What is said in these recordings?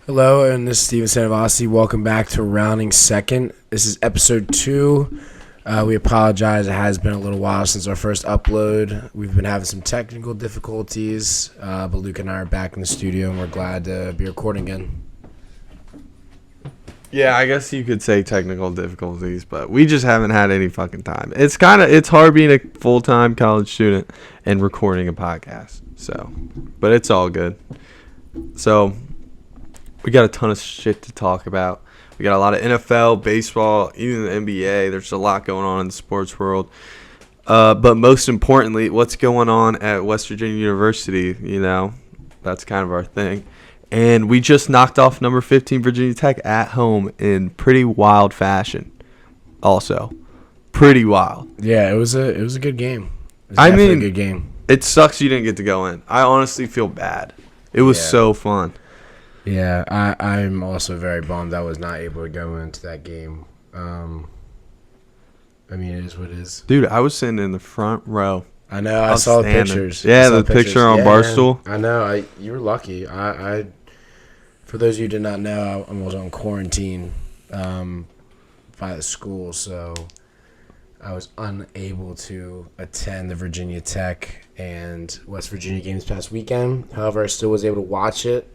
Hello, and this is Steven Sanavasi. Welcome back to Rounding Second. This is episode 2. We apologize. It has been a little while since our first upload. We've been having some technical difficulties, but Luke and I are back in the studio, and we're glad to be recording again. Yeah, I guess you could say technical difficulties, but we just haven't had any fucking time. It's hard being a full-time college student and recording a podcast. But it's all good. So, we got a ton of shit to talk about. We got a lot of NFL, baseball, even the NBA. There's a lot going on in the sports world. But most importantly, what's going on at West Virginia University, that's kind of our thing. And we just knocked off number 15 Virginia Tech at home in pretty wild fashion. Also, pretty wild. Yeah, it was a good game. It was a good game. It sucks you didn't get to go in. I honestly feel bad. It was so fun. Yeah, I'm also very bummed I was not able to go into that game. It is what it is. Dude, I was sitting in the front row. I know. I saw the pictures. Yeah, the picture on Barstool. I know. You were lucky. I for those of you who did not know, I was on quarantine by the school, so I was unable to attend the Virginia Tech and West Virginia games past weekend. However, I still was able to watch it,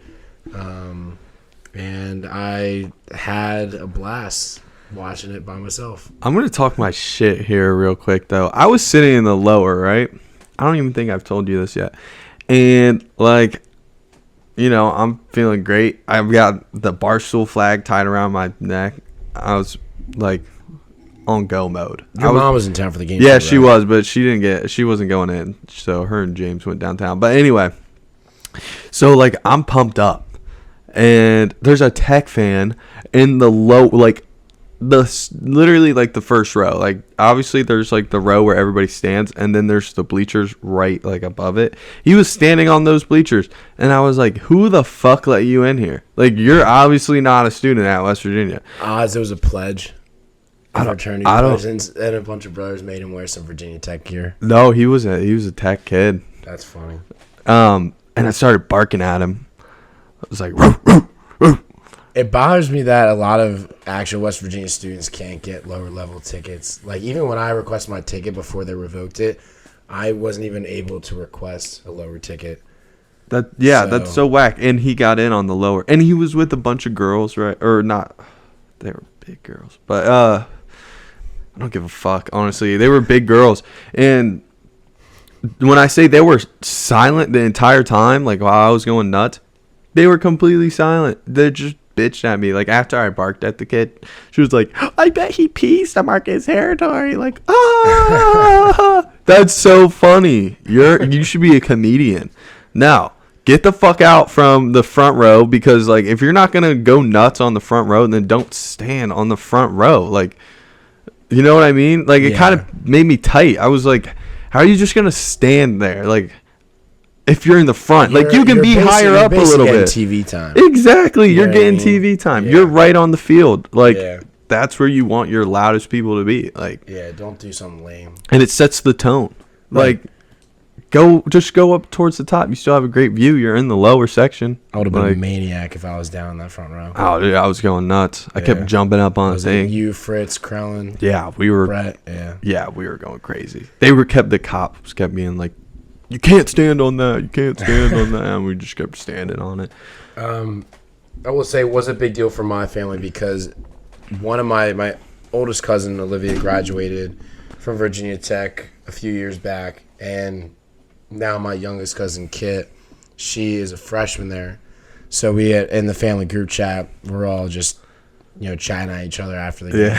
and I had a blast watching it by myself. I'm going to talk my shit here real quick, though. I was sitting in the lower, right? I don't even think I've told you this yet. And, I'm feeling great. I've got the Barstool flag tied around my neck. I was, on go mode. Your mom was in town for the game. Yeah, she was, but she wasn't going in. So her and James went downtown. But anyway, so, I'm pumped up. And there's a Tech fan in the low, literally the first row. Obviously there's the row where everybody stands, and then there's the bleachers right above it. He was standing on those bleachers, and I was like, who the fuck let you in here? You're obviously not a student at West Virginia. Odds it was a pledge. And a bunch of brothers made him wear some Virginia Tech gear. No, he was a Tech kid. That's funny. And I started barking at him. I was like, roof, roof, roof. It bothers me that a lot of actual West Virginia students can't get lower level tickets. Even when I requested my ticket before they revoked it, I wasn't even able to request a lower ticket. That's so whack. And he got in on the lower. And he was with a bunch of girls, right? Or not. They were big girls. But I don't give a fuck, honestly. They were big girls. And when I say they were silent the entire time, while I was going nuts, they were completely silent. They just bitched at me. After I barked at the kid, she was like, I bet he pees to mark his territory. That's so funny. You should be a comedian. Now, get the fuck out from the front row, because if you're not gonna go nuts on the front row, then don't stand on the front row. You know what I mean? It kind of made me tight. I was like, how are you just gonna stand there? If you're in the front, you can be higher up a little bit. TV time. Exactly. You're getting TV time. Yeah. You're right on the field. That's where you want your loudest people to be. Don't do something lame. And it sets the tone. Right. Go up towards the top. You still have a great view. You're in the lower section. I would have been a maniac if I was down in that front row. Oh, dude, I was going nuts. I kept jumping up on the thing. You, Fritz, Krellen. Yeah, we were. Brett, yeah. Yeah, we were going crazy. The cops kept being like, you can't stand on that. You can't stand on that. And we just kept standing on it. I will say it was a big deal for my family, because one of my oldest cousin, Olivia, graduated from Virginia Tech a few years back. And now my youngest cousin, Kit, she is a freshman there. So we in the family group chat, we're all just, chatting at each other after the game,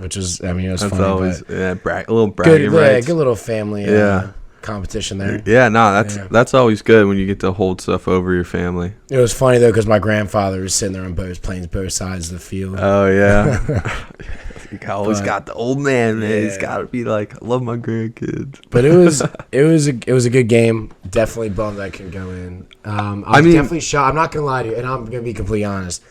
which was, it was That's funny. Always, a little bragging rights. Good little family competition there. Yeah, no, that's always good when you get to hold stuff over your family. It was funny, though, because my grandfather was sitting there on playing both sides of the field. Oh, yeah. You always got the old man. He's got to be like, I love my grandkids. But it was a good game. Definitely bummed I couldn't go in. I was definitely shocked. I'm not gonna lie to you, and I'm gonna be completely honest.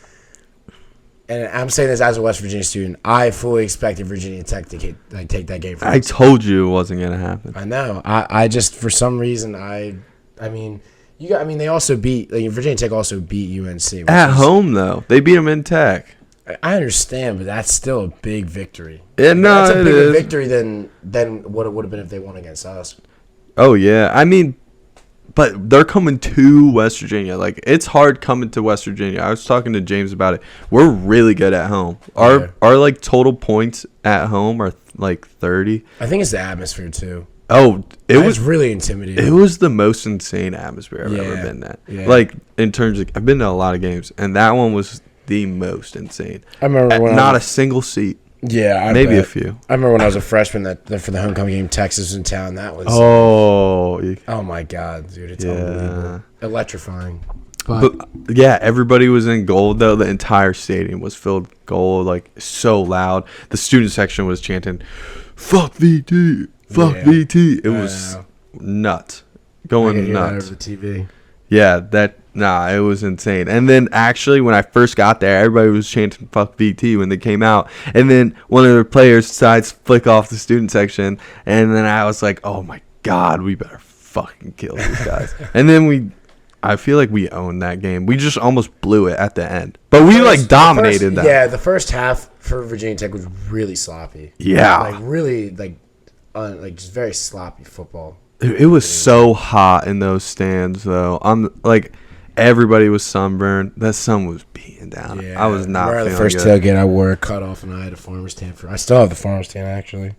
And I'm saying this as a West Virginia student. I fully expected Virginia Tech to take that game from us. I told you it wasn't gonna happen. I know. I just, for some reason, I mean, I mean, they also beat Virginia Tech. Also beat UNC At home though. They beat them in Tech. I understand, but that's still a big victory. Yeah, no, that's a it bigger is. victory than what it would have been if they won against us. Oh yeah, I mean, but they're coming to West Virginia. Like, it's hard coming to West Virginia. I was talking to James about it. We're really good at home. Our like total points at home are like 30. I think it's the atmosphere too. Oh, it was really intimidating. It was the most insane atmosphere I've ever been at. Yeah. Like, in terms of, I've been to a lot of games, and that one was the most insane. I remember when not a single seat. Yeah, maybe a few. I remember when I was a freshman that for the homecoming game, Texas was in town. That was oh my god, dude, it's unbelievable, electrifying. But yeah, everybody was in gold though. The entire stadium was filled with gold, like so loud. The student section was chanting, "Fuck VT, fuck VT." It was nuts, going nuts. Over the TV. Yeah, it was insane. And then actually, when I first got there, everybody was chanting "fuck VT" when they came out. And then one of the players decides to flick off the student section, and then I was like, "Oh my god, we better fucking kill these guys." And then I feel like we owned that game. We just almost blew it at the end, but we dominated that. Yeah, the first half for Virginia Tech was really sloppy. Yeah, like really like just very sloppy football. It was so hot in those stands, though. Everybody was sunburned. That sun was beating down. Yeah, I was not feeling the first good. tailgate I wore a cutoff, and I had a farmer's tan for. I still have the farmer's tan actually.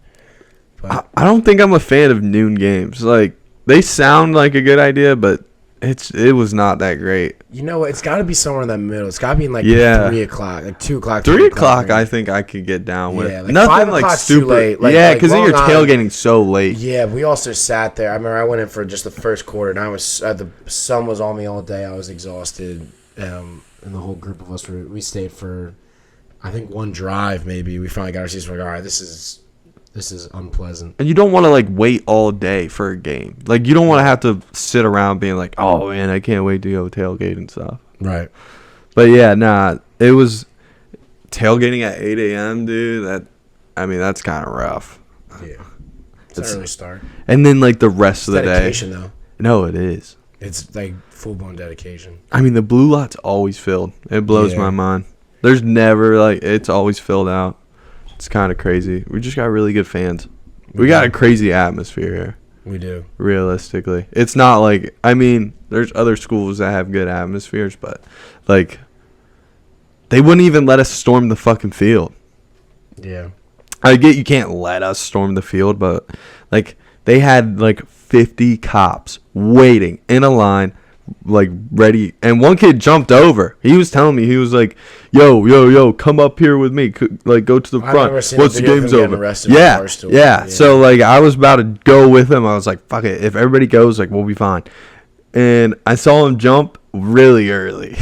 But I don't think I'm a fan of noon games. Like, they sound like a good idea, but it was not that great. You know what? It's got to be somewhere in that middle. It's got to be in 3 o'clock, like 2 o'clock. 3 o'clock, I think I could get down with. Yeah, nothing like super. Too late. Because then you're tailgating so late. Yeah, we also sat there. I remember I went in for just the first quarter, and I was the sun was on me all day. I was exhausted, and the whole group of us we stayed for, I think, one drive maybe. We finally got our seats. We're like, all right, this is unpleasant. And you don't want to wait all day for a game. Like, you don't want to have to sit around being like, "Oh man, I can't wait to go tailgate and stuff." Right. But yeah, it was tailgating at 8 a.m., dude. That's kind of rough. Yeah. It's an early start. And then the rest of the day. Dedication though. No, it is. It's like full blown dedication. I mean, the blue lot's always filled. It blows my mind. There's never it's always filled out. It's kind of crazy. We just got really good fans. We got a crazy atmosphere here. We do. Realistically. It's not there's other schools that have good atmospheres, but, they wouldn't even let us storm the fucking field. Yeah. I get you can't let us storm the field, but, they had, 50 cops waiting in a line, ready, and one kid jumped over. He was telling me, he was like, yo, come up here with me, go to the front once the game's over. Yeah. So I was about to go with him. I was like, fuck it, if everybody goes, we'll be fine. And I saw him jump really early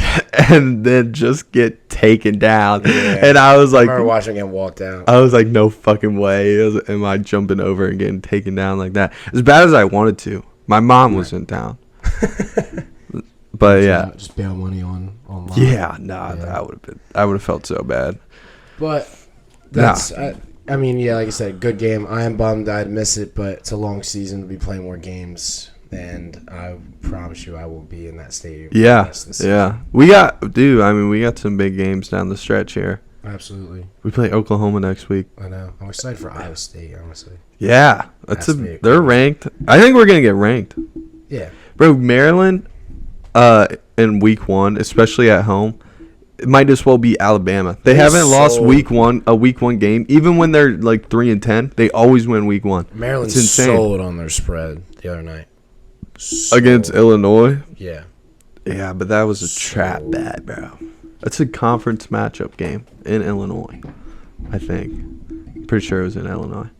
and then just get taken down. And I was like, I remember watching him walk down. I was like, no fucking way am I jumping over and getting taken down like that. As bad as I wanted to. My mom was in town. But yeah, just bail money on online. I would have felt so bad. But that's I mean, like I said, good game. I am bummed I'd miss it, but it's a long season to be playing more games, and I promise you I will be in that stadium. Yeah. We got some big games down the stretch here. Absolutely. We play Oklahoma next week. I know. I'm excited for Iowa State, honestly. Yeah, they're ranked. I think we're gonna get ranked. Yeah, bro. Maryland. In week 1, especially at home, it might as well be Alabama. They haven't lost a week 1 game. Even when they're 3-10, they always win week 1. Maryland sold on their spread the other night. Against Illinois? Yeah. Yeah, but that was a trap bet, bro. That's a conference matchup game in Illinois, I think. I'm pretty sure it was in Illinois.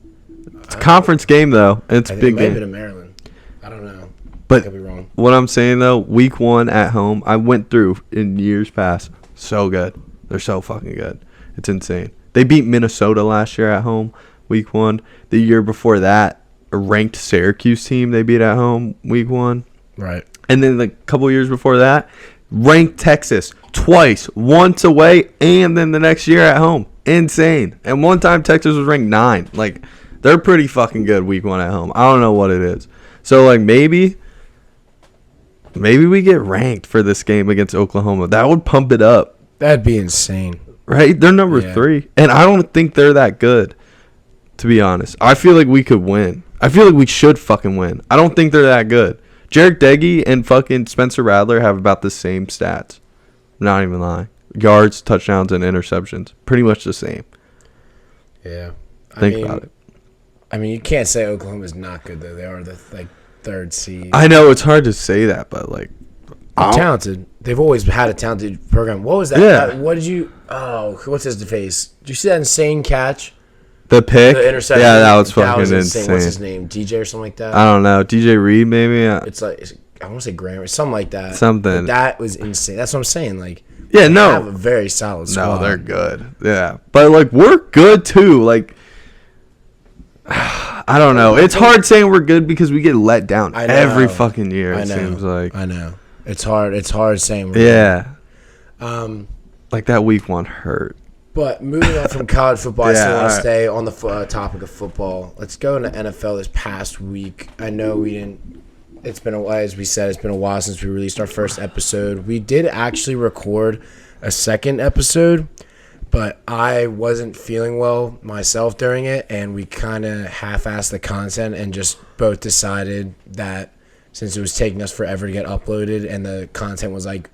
It's a conference game, though, and it's a big game. It might have been in Maryland. I don't know. But I could be wrong. What I'm saying, though, week 1 at home, I went through in years past. So good. They're so fucking good. It's insane. They beat Minnesota last year at home, week 1. The year before that, a ranked Syracuse team they beat at home, week 1. Right. And then a couple years before that, ranked Texas twice, once away, and then the next year at home. Insane. And one time Texas was ranked 9. They're pretty fucking good week 1 at home. I don't know what it is. So, maybe Maybe we get ranked for this game against Oklahoma. That would pump it up. That'd be insane. Right? They're number 3. And I don't think they're that good, to be honest. I feel like we could win. I feel like we should fucking win. I don't think they're that good. Jarek Deggy and fucking Spencer Rattler have about the same stats. Not even lying. Yards, touchdowns, and interceptions. Pretty much the same. Yeah. Think about it. I mean, you can't say Oklahoma's not good, though. They are the, third seed. I know it's hard to say that, but, like... They're talented. They've always had a talented program. What was that? Yeah. What did you... Oh, what's his face? Did you see that insane catch? The pick? The interception? Yeah, that was fucking insane. What's his name? DJ or something like that? I don't know. DJ Reed, maybe? It's like... I want to say Graham. Something like that. Something. But that was insane. That's what I'm saying. Like... Yeah, no. They have a very solid squad. No, they're good. Yeah. But, like, we're good, too. Like... I don't know. It's hard saying we're good because we get let down every fucking year, it seems like. I know. It's hard saying we're good. Yeah. Like that week 1 hurt. But moving on from college football, I still want to stay on the topic of football. Let's go into NFL this past week. I know we didn't. It's been a while, as we said, it's been a while since we released our first episode. We did actually record a second episode, but I wasn't feeling well myself during it, and we kind of half-assed the content and just both decided that since it was taking us forever to get uploaded and the content was like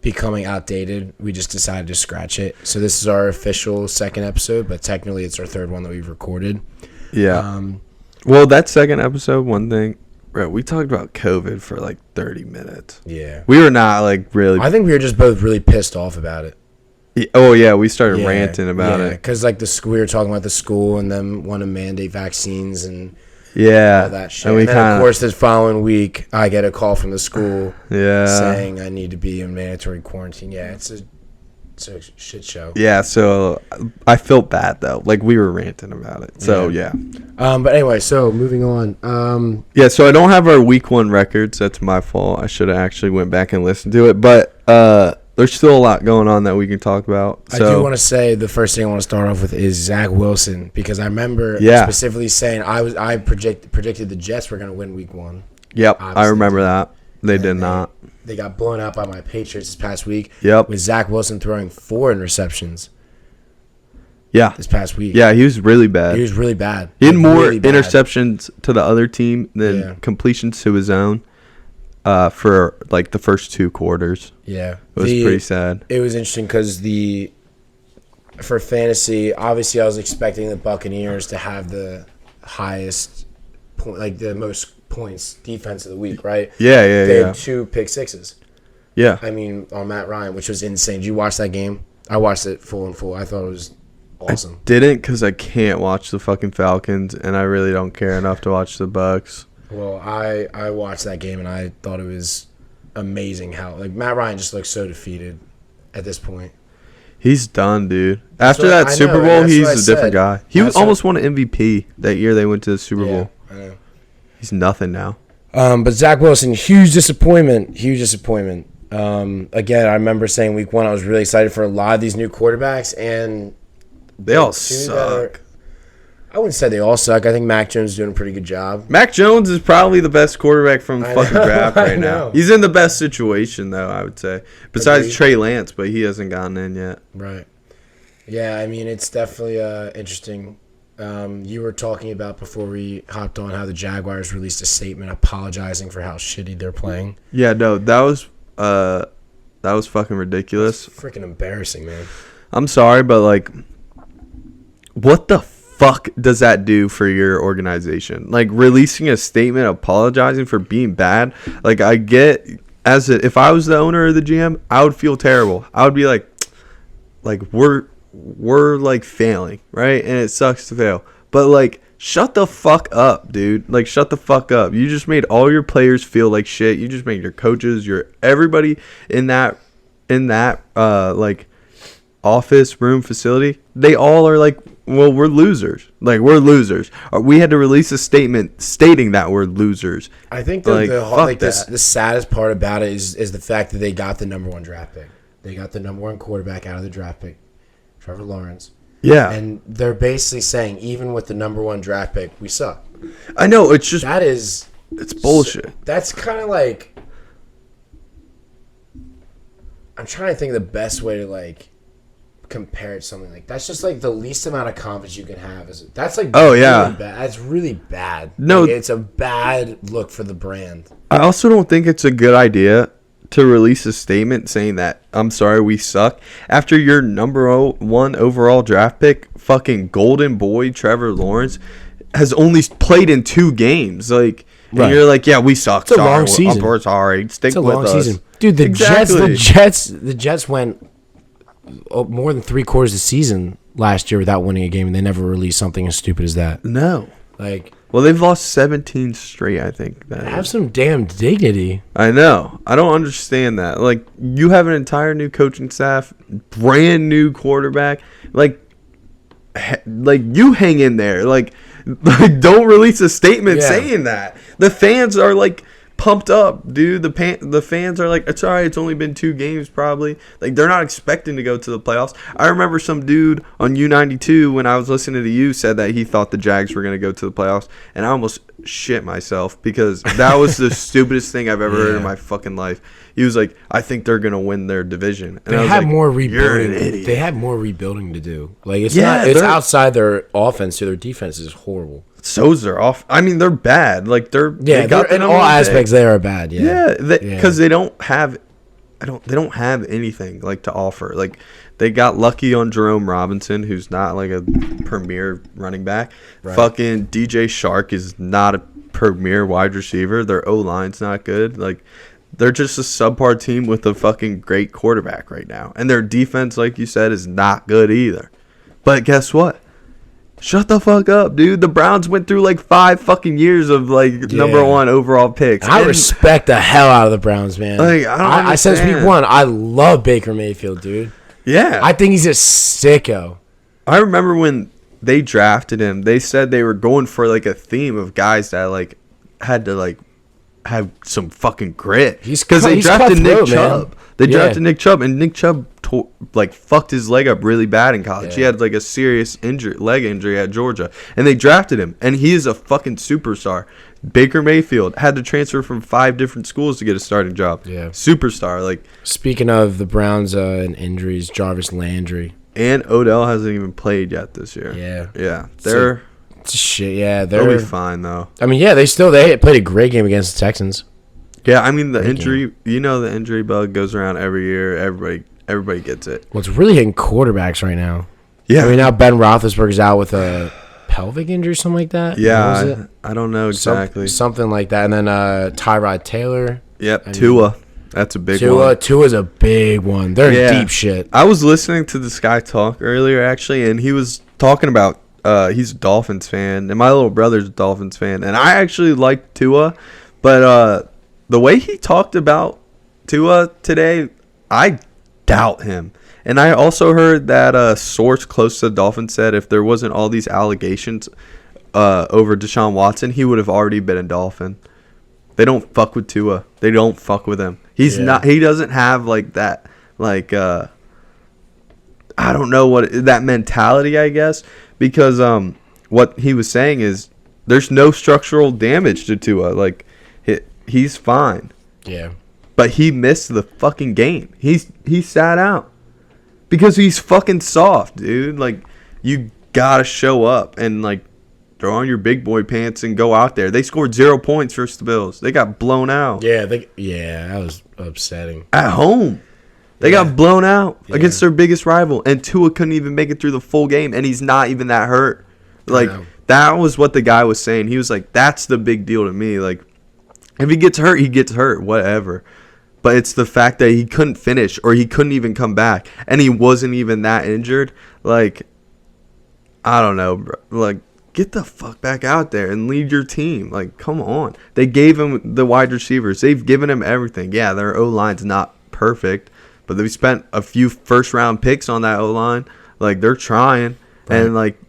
becoming outdated, we just decided to scratch it. So this is our official second episode, but technically it's our third one that we've recorded. Yeah. Well, that second episode, one thing, right, we talked about COVID for like 30 minutes. Yeah. We were not like really. I think we were just both really pissed off about it. Oh, yeah, we started ranting about it. Because like we were talking about the school and them want to mandate vaccines and all that shit. And then, of course, this following week, I get a call from the school saying I need to be in mandatory quarantine. Yeah, it's a shit show. Yeah, so I felt bad, though. Like, we were ranting about it. So, yeah. But anyway, so moving on. Yeah, so I don't have our week 1 records. That's my fault. I should have actually went back and listened to it. But there's still a lot going on that we can talk about. So. I do want to say the first thing I want to start off with is Zach Wilson, because I remember specifically saying I predicted the Jets were going to win week 1. Yep, obviously. I remember that. They did not. They got blown out by my Patriots this past week. Yep. With Zach Wilson throwing 4 interceptions. Yeah. This past week. Yeah, he was really bad. He was really bad. He had more interceptions to the other team than completions to his own. For like the first 2 quarters. Yeah. It was pretty sad. It was interesting because for fantasy, obviously I was expecting the Buccaneers to have the highest point, like the most points defense of the week, right? Yeah. They had 2 pick sixes. Yeah. I mean, on Matt Ryan, which was insane. Did you watch that game? I watched it full and full. I thought it was awesome. I didn't because I can't watch the fucking Falcons, and I really don't care enough to watch the Bucks. Well, I watched that game, and I thought it was amazing how like Matt Ryan just looks so defeated at this point. He's done, dude. After that Super Bowl, he's a different guy. He almost won an MVP that year they went to the Super Bowl. I know. He's nothing now. But Zach Wilson, huge disappointment. Huge disappointment. Again, I remember saying week 1 I was really excited for a lot of these new quarterbacks, and they all suck. I wouldn't say they all suck. I think Mac Jones is doing a pretty good job. Mac Jones is probably the best quarterback from the fucking draft right now. He's in the best situation, though, I would say. Besides Trey Lance, but he hasn't gotten in yet. Right. Yeah, I mean, it's definitely interesting. You were talking about before we hopped on how the Jaguars released a statement apologizing for how shitty they're playing. Yeah, no, that was fucking ridiculous. That's freaking embarrassing, man. I'm sorry, but, like, what the fuck does that do for your organization? Like, releasing a statement apologizing for being bad. Like, I get if I was the owner or the GM, I would feel terrible. I would be like we're like failing, right? And it sucks to fail. But like, shut the fuck up, dude. Like, shut the fuck up. You just made all your players feel like shit. You just made your coaches, everybody in that like office room facility, they all are like, well, we're losers. Like, we're losers. We had to release a statement stating that we're losers. I think the saddest part about it is the fact that they got the number 1 draft pick. They got the number 1 quarterback out of the draft pick, Trevor Lawrence. Yeah. And they're basically saying, even with the number 1 draft pick, we suck. I know. It's just... It's bullshit. That's kind of like... I'm trying to think of the best way to like compare it to something like that's just like the least amount of confidence you can have. That's like Oh, really yeah. bad. That's really bad. No. Like, it's a bad look for the brand. I also don't think it's a good idea to release a statement saying that, I'm sorry, we suck, after your #1 overall draft pick, fucking golden boy Trevor Lawrence, has only played in 2 games. Like, Right. and you're like, yeah, we suck. It's a sorry, long season. We're sorry. Stick It's a with long us. season, dude. The Exactly. Jets went more than 3/4 of the season last year without winning a game, and they never released something as stupid as that. No. Like, Well, they've lost 17 straight, I think. have some damn dignity. I know. I don't understand that. Like, you have an entire new coaching staff, brand new quarterback. Like you hang in there. Like don't release a statement saying that. The fans are like pumped up, dude. The fans are like, it's all right. It's only been 2 games, probably. Like, they're not expecting to go to the playoffs. I remember some dude on U92 when I was listening to you said that he thought the Jags were going to go to the playoffs, and I almost shit myself because that was the stupidest thing I've ever heard in my fucking life. He was like, I think they're going to win their division. And They had more You're an rebuilding. idiot. They had more rebuilding to do. Like, it's not. It's outside their offense. So their defense is horrible. So's they're off. I mean, they're bad. Like they got in all aspects they are bad. Yeah, because they don't have, they don't have anything like to offer. Like they got lucky on Jerome Robinson, who's not like a premier running back. Right. Fucking DJ Shark is not a premier wide receiver. Their O line's not good. Like they're just a subpar team with a fucking great quarterback right now, and their defense, like you said, is not good either. But guess what? Shut the fuck up, dude. The Browns went through like 5 fucking years of like #1 overall picks. I respect the hell out of the Browns, man. Like, I said understand. week 1, I love Baker Mayfield, dude. Yeah. I think he's a sicko. I remember when they drafted him, they said they were going for like a theme of guys that like had to like have some fucking grit. Because they drafted Nick Chubb. They drafted Nick Chubb, and Nick Chubb fucked his leg up really bad in college. He had like a serious leg injury at Georgia, and they drafted him, and he is a fucking superstar. Baker Mayfield had to transfer from 5 different schools to get a starting job. Yeah, superstar. Like, speaking of the Browns and injuries, Jarvis Landry and Odell hasn't even played yet this year. Yeah, they're they'll be fine though. I mean, they played a great game against the Texans. Yeah, I mean the injury. You know, the injury bug goes around every year. Everybody gets it. Well, it's really hitting quarterbacks right now. Yeah, I mean now Ben Roethlisberger's out with a pelvic injury, something like that. Yeah, I don't know exactly. Something like that, and then Tyrod Taylor. Yep, Tua. That's a big one. Tua's a big one. They're in deep shit. I was listening to this guy talk earlier, actually, and he was talking about he's a Dolphins fan, and my little brother's a Dolphins fan, and I actually like Tua, but the way he talked about Tua today, I doubt him. And I also heard that a source close to the Dolphins said if there wasn't all these allegations over Deshaun Watson, he would have already been a Dolphin. They don't fuck with Tua. They don't fuck with him. He's not. He doesn't have like that. Like I don't know what that mentality. I guess because what he was saying is there's no structural damage to Tua. Like he's fine. Yeah. But he missed the fucking game. He sat out because he's fucking soft, dude. Like you gotta show up and like throw on your big boy pants and go out there. They scored 0 points versus the Bills. They got blown out. Yeah, that was upsetting. At home. They got blown out against their biggest rival. And Tua couldn't even make it through the full game, and he's not even that hurt. Like, that was what the guy was saying. He was like, that's the big deal to me. Like, if he gets hurt, he gets hurt. Whatever. But it's the fact that he couldn't finish or he couldn't even come back. And he wasn't even that injured. Like, I don't know, bro. Like, get the fuck back out there and lead your team. Like, come on. They gave him the wide receivers. They've given him everything. Yeah, their O-line's not perfect, but they spent a few first-round picks on that O-line. Like, they're trying. Right. And, like,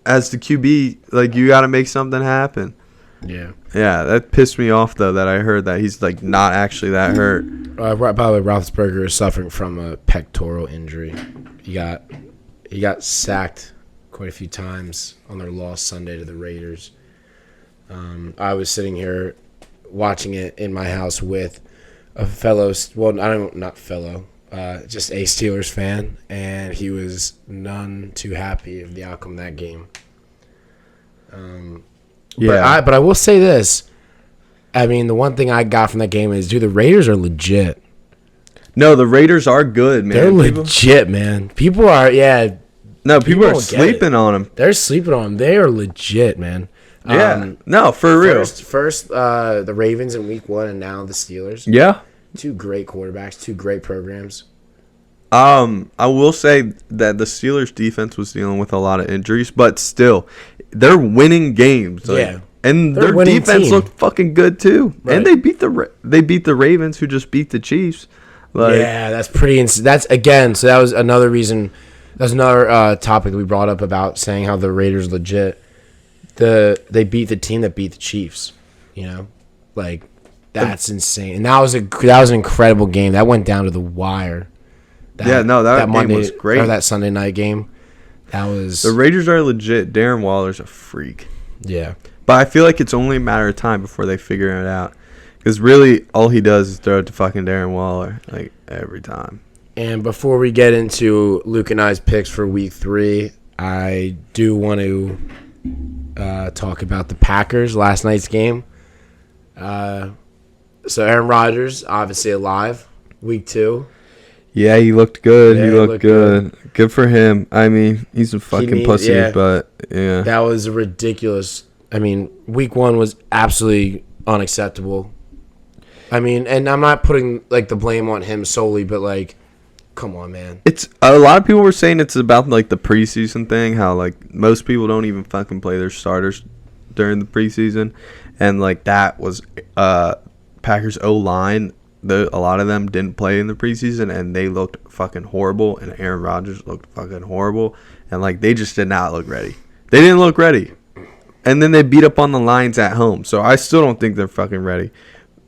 as the QB, like, you got to make something happen. Yeah. Yeah, that pissed me off, though, that I heard that he's, like, not actually that hurt. By the way, Roethlisberger is suffering from a pectoral injury. He got sacked quite a few times on their loss Sunday to the Raiders. I was sitting here watching it in my house with a fellow, well, not fellow, just a Steelers fan, and he was none too happy of the outcome of that game. But I will say this. I mean, the one thing I got from that game is, dude, the Raiders are legit. No, the Raiders are good, man. They're legit, man. People are, No, people are sleeping on them. They're sleeping on them. They are legit, man. Yeah. No, for real. First, the Ravens in week 1, and now the Steelers. Yeah. 2 great quarterbacks, 2 great programs. I will say that the Steelers defense was dealing with a lot of injuries, but still, they're winning games. Yeah. And their defense looked fucking good too. Right. And they beat the Ravens, who just beat the Chiefs. Yeah, that's pretty. That's again. So that was another reason. That's another topic we brought up about saying how the Raiders legit. They beat the team that beat the Chiefs. That's insane. And that was an incredible game. That went down to the wire. That game was great. Or that Sunday night game. That was. The Raiders are legit. Darren Waller's a freak. Yeah. But I feel like it's only a matter of time before they figure it out. Because really, all he does is throw it to fucking Darren Waller, every time. And before we get into Luke and I's picks for week 3, I do want to talk about the Packers, last night's game. So Aaron Rodgers, obviously alive, week 2. Yeah, he looked good. He looked good. Good for him. I mean, he's a fucking pussy, but yeah. That was a ridiculous. I mean, week 1 was absolutely unacceptable. I mean, and I'm not putting the blame on him solely, but come on, man. It's a lot of people were saying it's about the preseason thing, how most people don't even fucking play their starters during the preseason, and that was Packers O-line. A lot of them didn't play in the preseason, and they looked fucking horrible, and Aaron Rodgers looked fucking horrible, and they just did not look ready. They didn't look ready. And then they beat up on the Lions at home. So I still don't think they're fucking ready.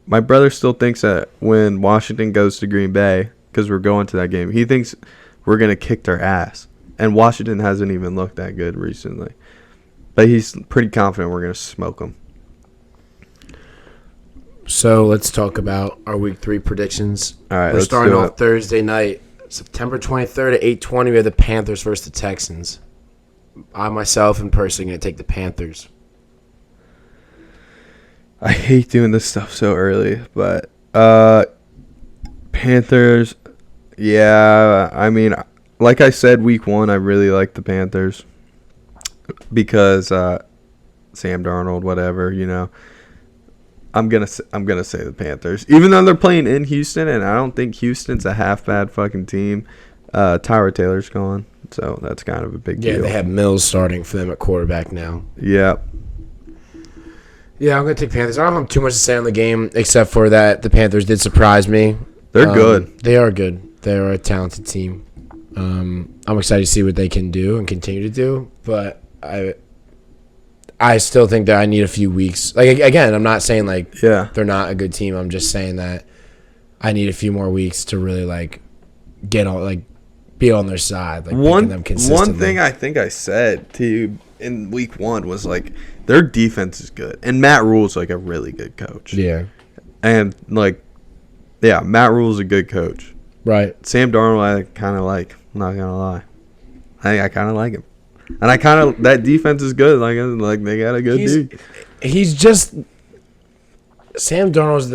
My brother still thinks that when Washington goes to Green Bay, because we're going to that game, he thinks we're going to kick their ass. And Washington hasn't even looked that good recently. But he's pretty confident we're going to smoke them. So let's talk about our week 3 predictions. All right, we're starting off Thursday night, September 23rd at 8:20. We have the Panthers versus the Texans. I myself am personally going to take the Panthers. I hate doing this stuff so early, but Panthers, yeah, I mean, like I said, week 1, I really like the Panthers because Sam Darnold, whatever, I'm gonna say the Panthers, even though they're playing in Houston, and I don't think Houston's a half bad fucking team. Tyrod Taylor's gone, so that's kind of a big deal. Yeah, they have Mills starting for them at quarterback now. Yeah. Yeah, I'm going to take Panthers. I don't have too much to say on the game, except for that the Panthers did surprise me. They're good. They are good. They are a talented team. I'm excited to see what they can do and continue to do, but I still think that I need a few weeks. Again, I'm not saying they're not a good team. I'm just saying that I need a few more weeks to really get on be on their side. Picking them consistently. One thing I think I said to you in week 1 was their defense is good, and Matt Rule's a really good coach. Yeah, and Matt Rule's a good coach. Right. Sam Darnold, I kind of like. I'm not gonna lie, I kind of like him. And that defense is good. They got a good dude. He's just Sam Darnold's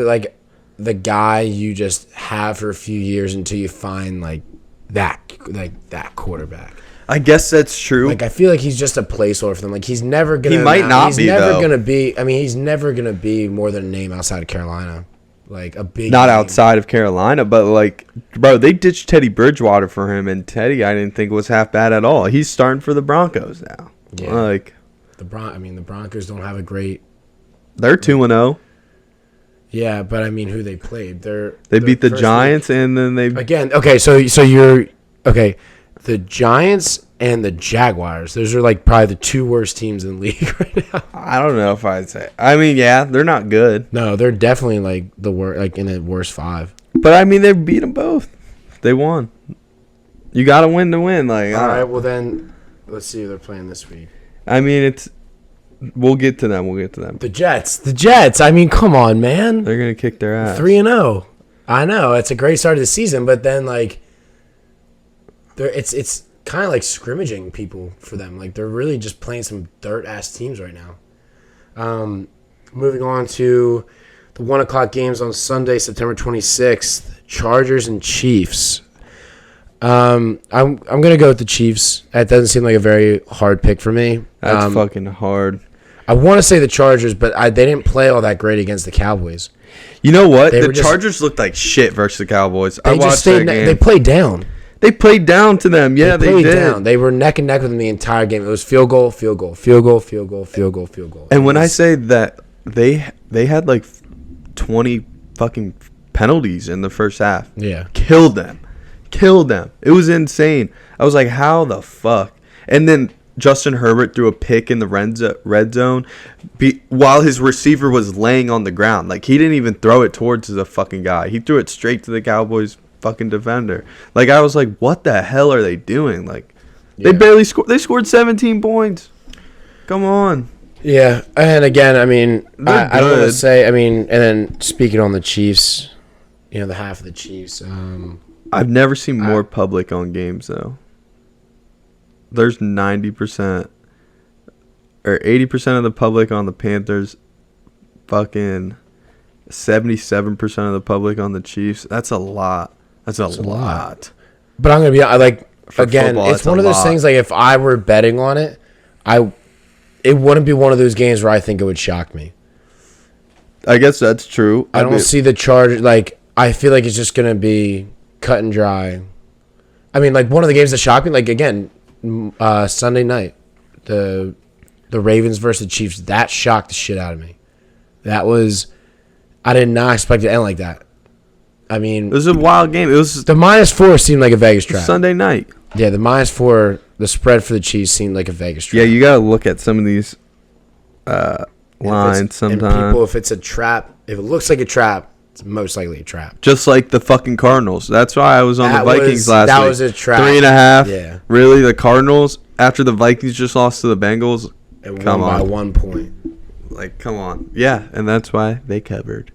the guy you just have for a few years until you find that quarterback. I guess that's true. I feel like he's just a placeholder for them. He's never gonna. He might not be. He's never gonna be. I mean, he's never gonna be more than a name outside of Carolina. A big. Not name. outside of Carolina, but bro, they ditched Teddy Bridgewater for him, and Teddy I didn't think was half bad at all. He's starting for the Broncos now. Yeah. The Broncos don't have a great. They're 2-0. Yeah, but I mean, who they played? They beat the Giants, and then they again. Okay, so you're okay. The Giants and the Jaguars. Those are probably the 2 worst teams in the league right now. I don't know if I'd say. I mean, yeah, they're not good. No, they're definitely the worst, in the worst 5. But I mean, they beat them both. They won. You got to win to win. All right. Well, then let's see who they're playing this week. I mean, we'll get to them. The Jets. I mean, come on, man. They're gonna kick their ass. 3-0. I know it's a great start of the season, but then like, it's kind of like scrimmaging people for them. Like they're really just playing some dirt ass teams right now. Moving on to the 1:00 games on Sunday, September 26th, Chargers and Chiefs. I'm gonna go with the Chiefs. That doesn't seem like a very hard pick for me. That's fucking hard. I want to say the Chargers, but they didn't play all that great against the Cowboys. You know what? The Chargers looked like shit versus the Cowboys. I watched that game. They played down. They played down to them. Yeah, they did. Down. They were neck and neck with them the entire game. It was field goal, field goal, field goal, field goal, field goal, field goal. And when I say that they had like 20 fucking penalties in the first half. Yeah. Killed them. It was insane. I was like, how the fuck? And then Justin Herbert threw a pick in the red zone while his receiver was laying on the ground. Like, he didn't even throw it towards the fucking guy. He threw it straight to the Cowboys fucking defender. Like, I was like, what the hell are they doing? Like, They barely scored. They scored 17 points. Come on. Yeah, and again, I mean, I don't want to say, I mean, and then speaking on the Chiefs, the half of the Chiefs. I've never seen more public on games, though. There's 90% or 80% of the public on the Panthers, fucking 77% of the public on the Chiefs. That's a lot. That's a lot. But I'm going to be like, For again, football, it's one of those things, like, if I were betting on it, it wouldn't be one of those games where I think it would shock me. I guess that's true. I don't see the Chargers, like, I feel like it's just going to be cut and dry. I mean, like, one of the games that shocked me, like, again, Sunday night, the Ravens versus the Chiefs, that shocked the shit out of me. I did not expect it to end like that. I mean, it was a wild game. It was the -4 seemed like a Vegas trap. Sunday night. Yeah, the -4, the spread for the Chiefs seemed like a Vegas trap. Yeah, you gotta look at some of these lines sometimes. And people, if it's a trap, if it looks like a trap, it's most likely a trap. Just like the fucking Cardinals. That's why I was on the Vikings last week. That was a trap. 3.5. Yeah. Really, the Cardinals after the Vikings just lost to the Bengals. And won by 1 point. Like, come on. Yeah, and that's why they covered.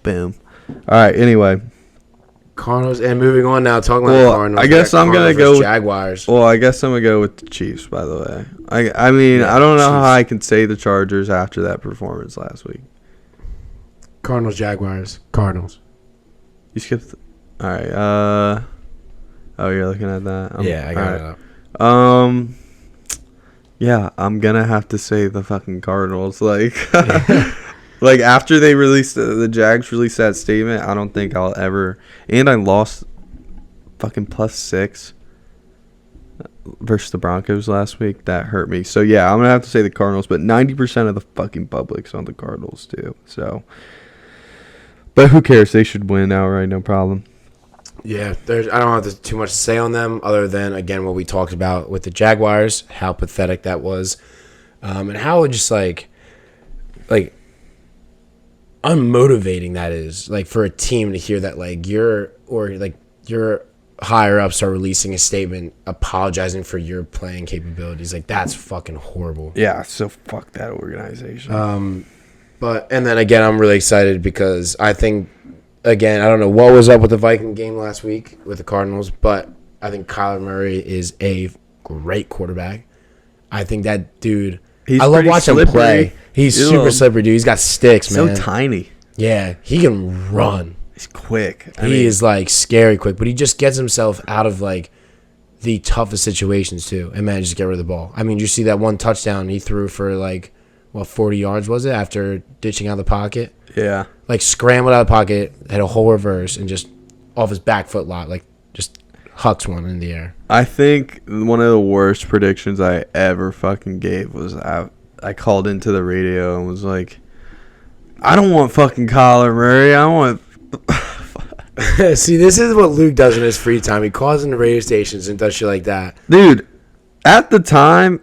Boom. All right. Anyway. Cardinals, and moving on now, talking about the Cardinals. I guess I'm going to go with Jaguars. Well, I guess I'm going to go with the Chiefs, by the way. I mean, yeah, I don't know how I can say the Chargers after that performance last week. Cardinals, Jaguars. Cardinals. You skipped. All right. Oh, you're looking at that? Yeah, I got it up. Yeah, I'm going to have to say the fucking Cardinals. Like, like after they released, the Jags released that statement, I don't think I'll ever. And I lost fucking +6 versus the Broncos last week. That hurt me. So, yeah, I'm going to have to say the Cardinals. But 90% of the fucking public's on the Cardinals, too. So, but who cares? They should win outright, no problem. Yeah, I don't have too much to say on them other than, again, what we talked about with the Jaguars, how pathetic that was, and how just like unmotivating that is, like, for a team to hear that, like, your higher ups are releasing a statement apologizing for your playing capabilities. Like, that's fucking horrible. Yeah, so fuck that organization. But and then again, I'm really excited because I think, again, I don't know what was up with the Viking game last week with the Cardinals, but I think Kyler Murray is a great quarterback. I think that dude, I love watching him play. He's super slippery, dude. He's got sticks, man. So tiny. Yeah, he can run. He's quick. He is, like, scary quick, but he just gets himself out of, like, the toughest situations, too, and manages to get rid of the ball. I mean, you see that one touchdown he threw for, like, 40 yards was it after ditching out of the pocket? Yeah. Like, scrambled out of the pocket, had a whole reverse, and just off his back foot lot, like, just hucks one in the air. I think one of the worst predictions I ever fucking gave was I called into the radio and was like, I don't want fucking Kyler Murray. I want... See, this is what Luke does in his free time. He calls in the radio stations and does shit like that. Dude, at the time...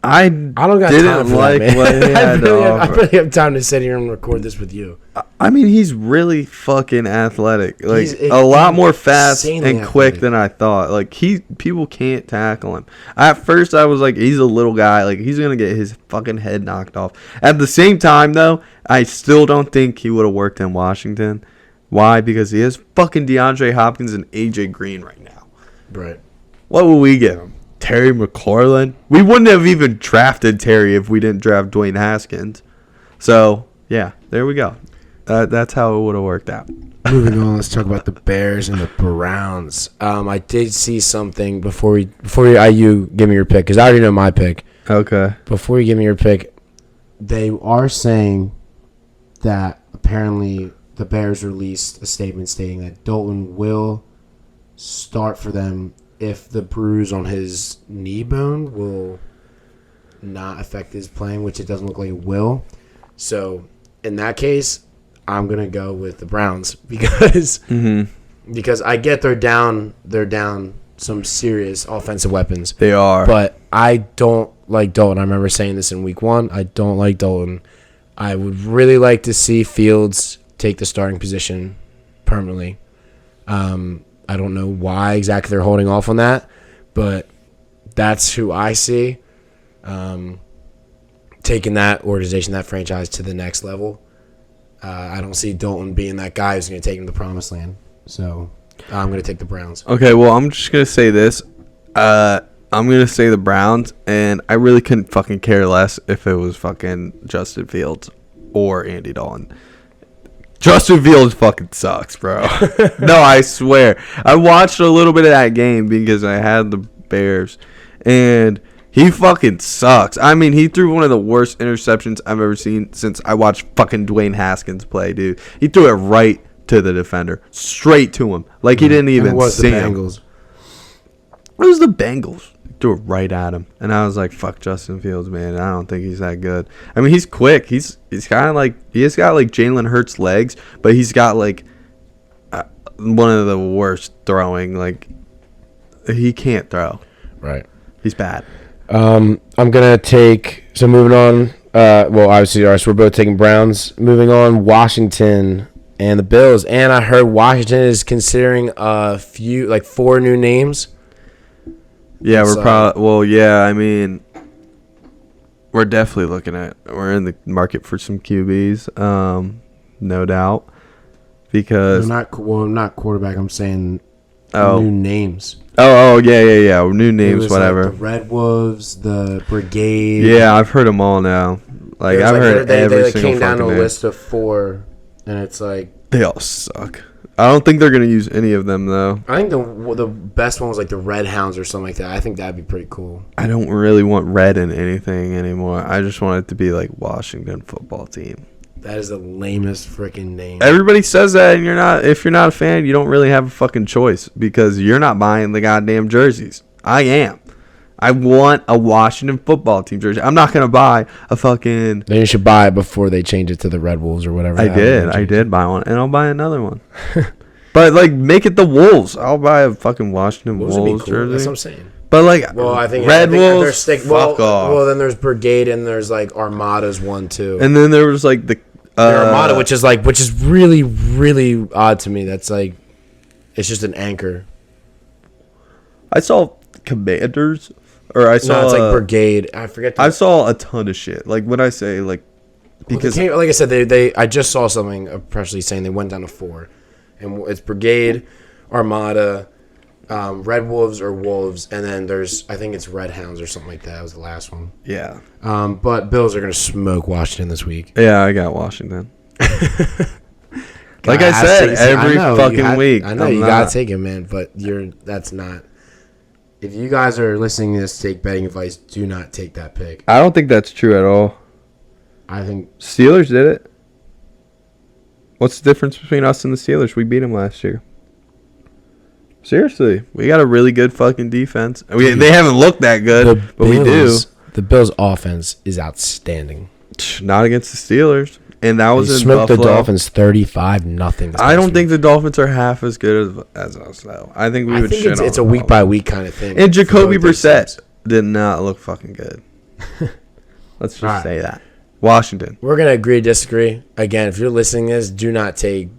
I don't got didn't time for like that, what he had to offer. I really have time to sit here and record this with you. I mean, he's really fucking athletic. Like, a lot more fast and quick than I thought. Like, people can't tackle him. At first, I was like, he's a little guy. Like, he's going to get his fucking head knocked off. At the same time, though, I still don't think he would have worked in Washington. Why? Because he has fucking DeAndre Hopkins and AJ Green right now. Right. What would we get him? Terry McLaurin? We wouldn't have even drafted Terry if we didn't draft Dwayne Haskins. So, yeah, there we go. That's how it would have worked out. Moving on, let's talk about the Bears and the Browns. I did see something before you give me your pick, because I already know my pick. Okay. Before you give me your pick, they are saying that apparently the Bears released a statement stating that Dalton will start for them if the bruise on his knee bone will not affect his playing, which it doesn't look like it will. So, in that case, I'm going to go with the Browns because I get they're down some serious offensive weapons. They are. But I don't like Dalton. I remember saying this in week 1. I don't like Dalton. I would really like to see Fields take the starting position permanently. I don't know why exactly they're holding off on that, but that's who I see taking that organization, that franchise to the next level. I don't see Dalton being that guy who's going to take him to the promised land. So I'm going to take the Browns. Okay, well, I'm just going to say this. I'm going to say the Browns, and I really couldn't fucking care less if it was fucking Justin Fields or Andy Dalton. Justin Fields fucking sucks, bro. No, I swear. I watched a little bit of that game because I had the Bears, and he fucking sucks. I mean, he threw one of the worst interceptions I've ever seen since I watched fucking Dwayne Haskins play, dude. He threw it right to the defender. Straight to him. Like he didn't even see him. It was the Bengals. Threw it right at him. And I was like, fuck Justin Fields, man. I don't think he's that good. I mean, he's quick. He's kind of like, he's got like Jalen Hurts legs, but he's got like one of the worst throwing. Like, he can't throw. Right. He's bad. I'm going to take, so moving on, well, obviously, so we're both taking Browns. Moving on, Washington and the Bills. And I heard Washington is considering a few, like 4 new names. Yeah, we're probably, well, yeah, I mean, we're definitely we're in the market for some QBs, no doubt, because. Not quarterback, I'm saying new names. Oh, yeah, new names, whatever. Like the Red Wolves, the Brigade. Yeah, I've heard them all now. Like, I've heard every single came down to a name. list of 4, and it's like. They all suck. I don't think they're going to use any of them, though. I think the best one was like the Red Hounds or something like that. I think that'd be pretty cool. I don't really want red in anything anymore. I just want it to be like Washington football team. That is the lamest freaking name. Everybody says that, and if you're not a fan, you don't really have a fucking choice because you're not buying the goddamn jerseys. I am. I want a Washington football team jersey. I'm not going to buy a fucking... Then you should buy it before they change it to the Red Wolves or whatever. I did buy one, and I'll buy another one. But, like, make it the Wolves. I'll buy a fucking Washington Wolves cool. jersey. That's what I'm saying. But, like, well, I think Red Wolves, fuck off. Well, then there's Brigade, and there's, like, Armada's one, too. And then there was, like, the Armada, which is really, really odd to me. That's, like, it's just an anchor. I saw Commanders... Or I saw. No, it's like Brigade. I forget. I saw a ton of shit. Like when I say like, because like I said, they I just saw something press release saying they went down to 4, and it's Brigade, Armada, Red Wolves or Wolves, and then I think it's Red Hounds or something like that. That was the last one. Yeah. But Bills are gonna smoke Washington this week. Yeah, I got Washington. Like I said, every fucking week. I know you gotta take it, man. But that's not. If you guys are listening to this, take betting advice. Do not take that pick. I don't think that's true at all. I think Steelers did it. What's the difference between us and the Steelers? We beat them last year. Seriously, we got a really good fucking defense. They haven't looked that good, but we do. The Bills' offense is outstanding. Not against the Steelers. And that was in smoked Buffalo. The Dolphins 35-0. I don't think the Dolphins are half as good as us, though. I think we would shit on them. It's a week-by-week kind of thing. And Jacoby Brissett did not look fucking good. Let's just say that. Washington. We're going to agree to disagree. Again, if you're listening to this, do not take...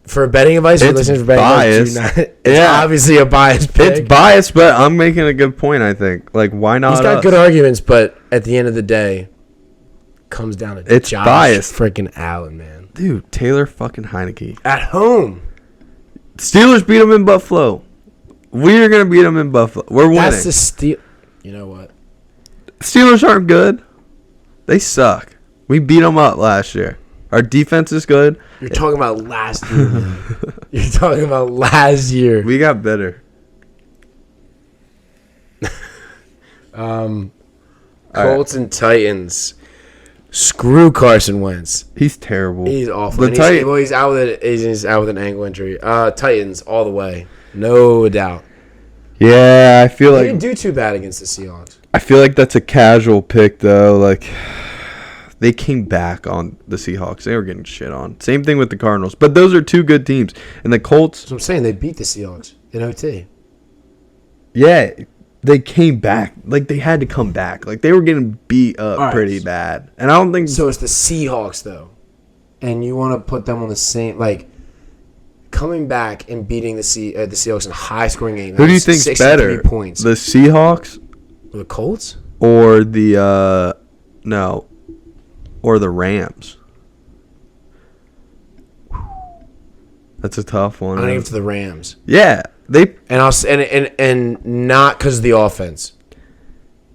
For betting advice, it's biased. It's obviously a biased pick. It's biased, but I'm making a good point, I think. Like, why not He's got good arguments, but at the end of the day... comes down to it's Josh biased. Freaking Allen, man. Dude, Taylor fucking Heineke. At home. Steelers beat them in Buffalo. We're going to beat them in Buffalo. We're winning. That's the Steel. You know what? Steelers aren't good. They suck. We beat them up last year. Our defense is good. You're talking about last year, man. You're talking about last year. We got better. Colts and Titans. Screw Carson Wentz. He's terrible. He's awful. He's out with an ankle injury. Titans all the way, no doubt. Yeah, I feel He like didn't do too bad against the Seahawks. I feel like that's a casual pick though. Like they came back on the Seahawks. They were getting shit on. Same thing with the Cardinals. But those are two good teams. And the Colts. So I'm saying they beat the Seahawks in OT. Yeah, they came back. Like they had to come back. Like they were getting beat up pretty bad. And I don't think so. It's the Seahawks though, and you want to put them on the same like. Coming back and beating the Seahawks in a high-scoring game. Who do you think's better? Points. The Seahawks Or the Colts? Or the or the Rams? That's a tough one. I'm gonna give it to the Rams. Yeah, and not because of the offense,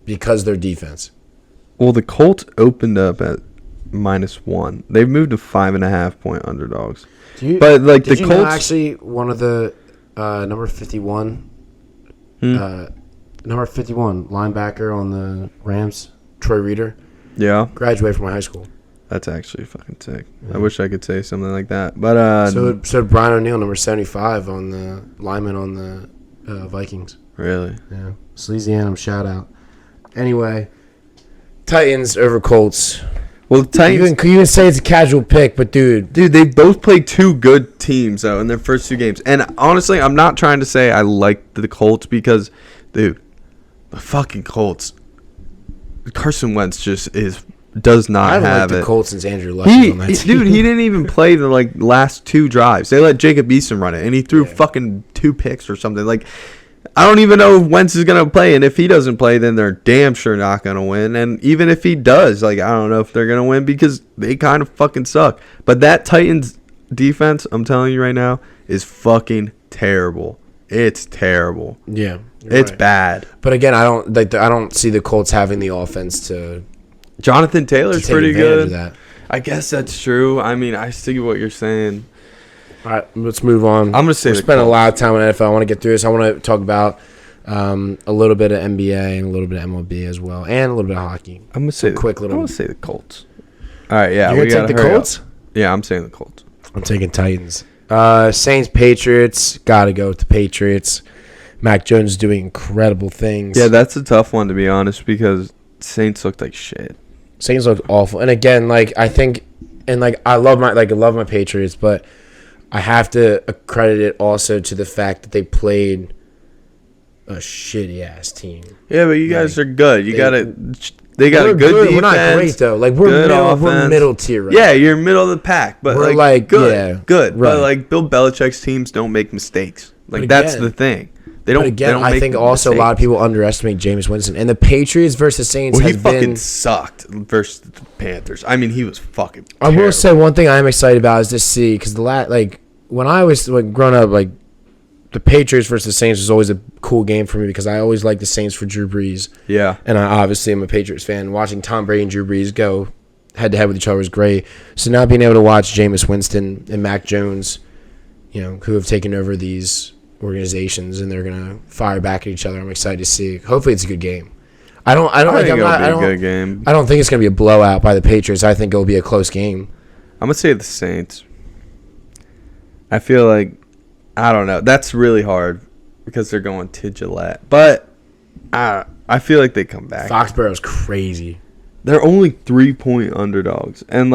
because their defense. Well, the Colts opened up at -1. They've moved to 5.5 point underdogs. But like the Colts, know actually one of the number 51, number 51 linebacker on the Rams, Troy Reader. Yeah, graduated from my high school. That's actually fucking sick. Yeah. I wish I could say something like that. But so Brian O'Neill, number 75 on the lineman on the Vikings. Really? Yeah. Sleazy Annam, shout out. Anyway, Titans over Colts. Well, the Titans. You can even say it's a casual pick, but dude, they both played two good teams though in their first two games. And honestly, I'm not trying to say I like the Colts because, dude, the fucking Colts. Carson Wentz just does not have it. I haven't liked the Colts since Andrew Luck was on that team. Dude, he didn't even play the last two drives. They let Jacob Eason run it, and he threw fucking 2 picks or something. Like, I don't even know if Wentz is gonna play, and if he doesn't play, then they're damn sure not gonna win. And even if he does, I don't know if they're gonna win because they kind of fucking suck. But that Titans defense, I'm telling you right now, is fucking terrible. It's terrible. Yeah, it's bad. But again, I don't see the Colts having the offense to. Jonathan Taylor's pretty good. Of that. I guess that's true. I mean, I see what you're saying. All right, let's move on. I'm gonna say we're spending a lot of time on NFL. I want to get through this. I want to talk about a little bit of NBA and a little bit of MLB as well, and a little bit of hockey. I'm gonna say I'm gonna say the Colts. All right, yeah. You're gonna take the Colts? Yeah, I'm saying the Colts. I'm taking Titans. Saints, Patriots. Gotta go with the Patriots. Mac Jones is doing incredible things. Yeah, that's a tough one to be honest because Saints looked like shit. Saints looked awful, and again, I think, and I love my Patriots, but I have to accredit it also to the fact that they played a shitty ass team. Yeah, but you guys are good. They got a good defense. We're not great though. We're middle tier. Right yeah, you're middle of the pack, but we're good, yeah, good. Right. But Bill Belichick's teams don't make mistakes. That's the thing. They don't. They don't I think also mistakes. A lot of people underestimate Jameis Winston and the Patriots versus Saints. Well, he fucking sucked versus the Panthers. I mean, he was fucking. I will say one thing I'm excited about is to see because when I was growing up, the Patriots versus the Saints was always a cool game for me because I always liked the Saints for Drew Brees. Yeah. And I obviously am a Patriots fan. Watching Tom Brady and Drew Brees go head-to-head with each other was great. So now being able to watch Jameis Winston and Mac Jones, who have taken over these organizations and they're going to fire back at each other, I'm excited to see. Hopefully it's a good game. I don't think it'll be a good game. I don't think it's going to be a blowout by the Patriots. I think it'll be a close game. I'm going to say the Saints. I feel like, I don't know. That's really hard because they're going to Gillette. But I feel like they come back. Foxborough's crazy. They're only 3-point underdogs. And,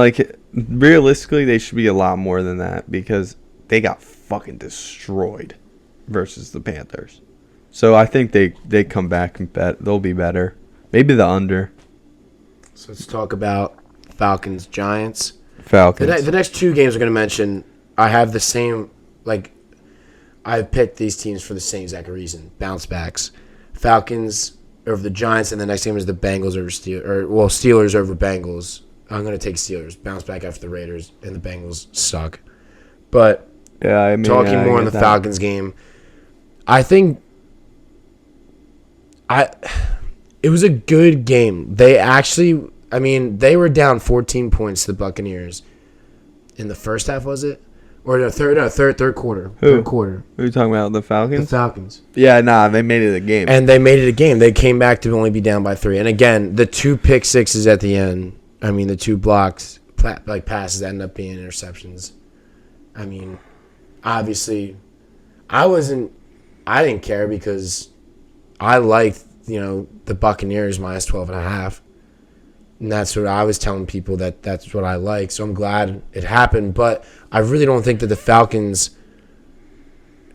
realistically, they should be a lot more than that because they got fucking destroyed versus the Panthers. So I think they come back and they'll be better. Maybe the under. So let's talk about Falcons-Giants. Falcons. The next two games we're going to mention, I have the same, I picked these teams for the same exact reason. Bounce backs. Falcons over the Giants, and the next game is the Bengals over Steelers over Bengals. I'm going to take Steelers. Bounce back after the Raiders, and the Bengals suck. But Yeah, I mean, talking more on the Falcons game, I think it was a good game. They actually, I mean, they were down 14 points to the Buccaneers in the first half, was it? Or no, third quarter. Who? Third quarter. Who are you talking about? The The Falcons? Falcons. Yeah, nah, they made it a game. And they made it a game. They came back to only be down by 3. And again, the 2 pick sixes at the end, I mean, the 2 blocks, like passes end up being interceptions. I mean, obviously, I didn't care because I liked, the Buccaneers minus 12.5. And that's what I was telling people that's what I like. So I'm glad it happened. But I really don't think that the Falcons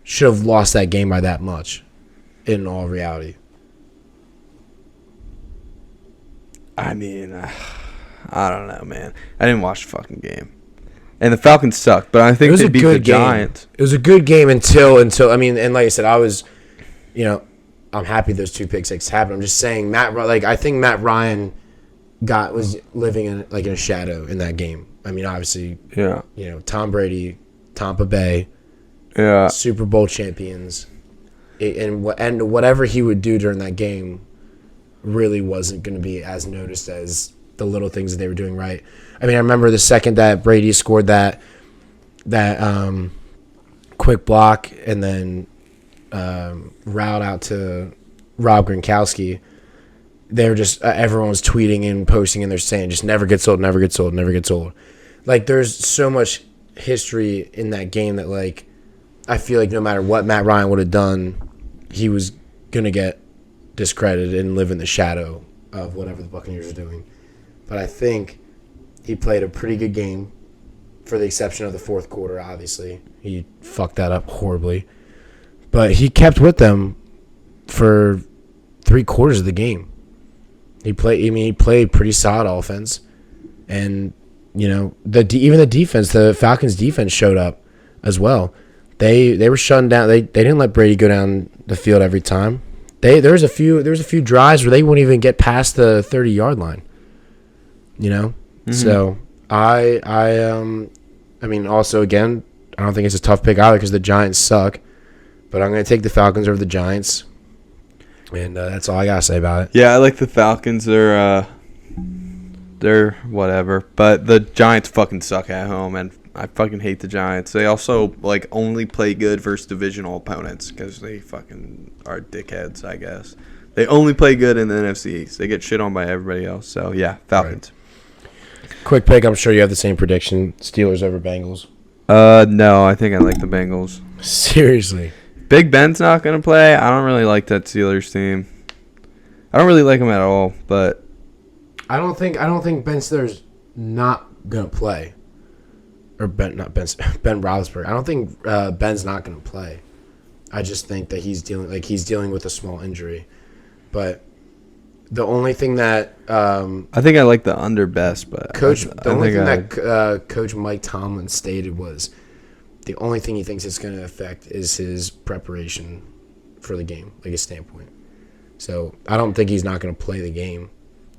should have lost that game by that much, in all reality. I mean, I don't know, man. I didn't watch the fucking game. And the Falcons sucked, but I think they beat the Giants. It was a good game until I mean, and like I said, I was, I'm happy those 2 pick sixes happened. I'm just saying I think Matt Ryan was living in a shadow in that game. I mean, obviously, Yeah. Tom Brady, Tampa Bay, Yeah. Super Bowl champions, and whatever he would do during that game really wasn't going to be as noticed as the little things that they were doing right. I mean, I remember the second that Brady scored that quick block and then route out to Rob Gronkowski. They were just everyone was tweeting and posting and they're saying just never gets old, never gets old, never gets old. Like there's so much history in that game that like I feel like no matter what Matt Ryan would have done, he was gonna get discredited and live in the shadow of whatever the Buccaneers are doing. But I think he played a pretty good game, for the exception of the fourth quarter. Obviously, he fucked that up horribly, but he kept with them for 3/4 of the game. He played pretty solid offense, and even the defense, the Falcons' defense showed up as well. They were shutting down. They didn't let Brady go down the field every time. There was a few drives where they wouldn't even get past the 30-yard line. Mm-hmm. So I mean, also again, I don't think it's a tough pick either because the Giants suck, but I'm going to take the Falcons over the Giants. And that's all I got to say about it. Yeah, I like the Falcons. They're whatever. But the Giants fucking suck at home, and I fucking hate the Giants. They also, only play good versus divisional opponents because they fucking are dickheads, I guess. They only play good in the NFC East. They get shit on by everybody else. So, yeah, Falcons. Right. Quick pick. I'm sure you have the same prediction. Steelers over Bengals. No, I think I like the Bengals. Seriously. Big Ben's not going to play. I don't really like that Steelers team. I don't really like him at all, but I don't think Ben Stiller's not going to play. Or Ben Roethlisberger. I don't think Ben's not going to play. I just think that he's dealing with a small injury. But the only thing that I think I like the under best, but Coach Mike Tomlin stated was the only thing he thinks it's going to affect is his preparation for the game, his standpoint. So I don't think he's not going to play the game.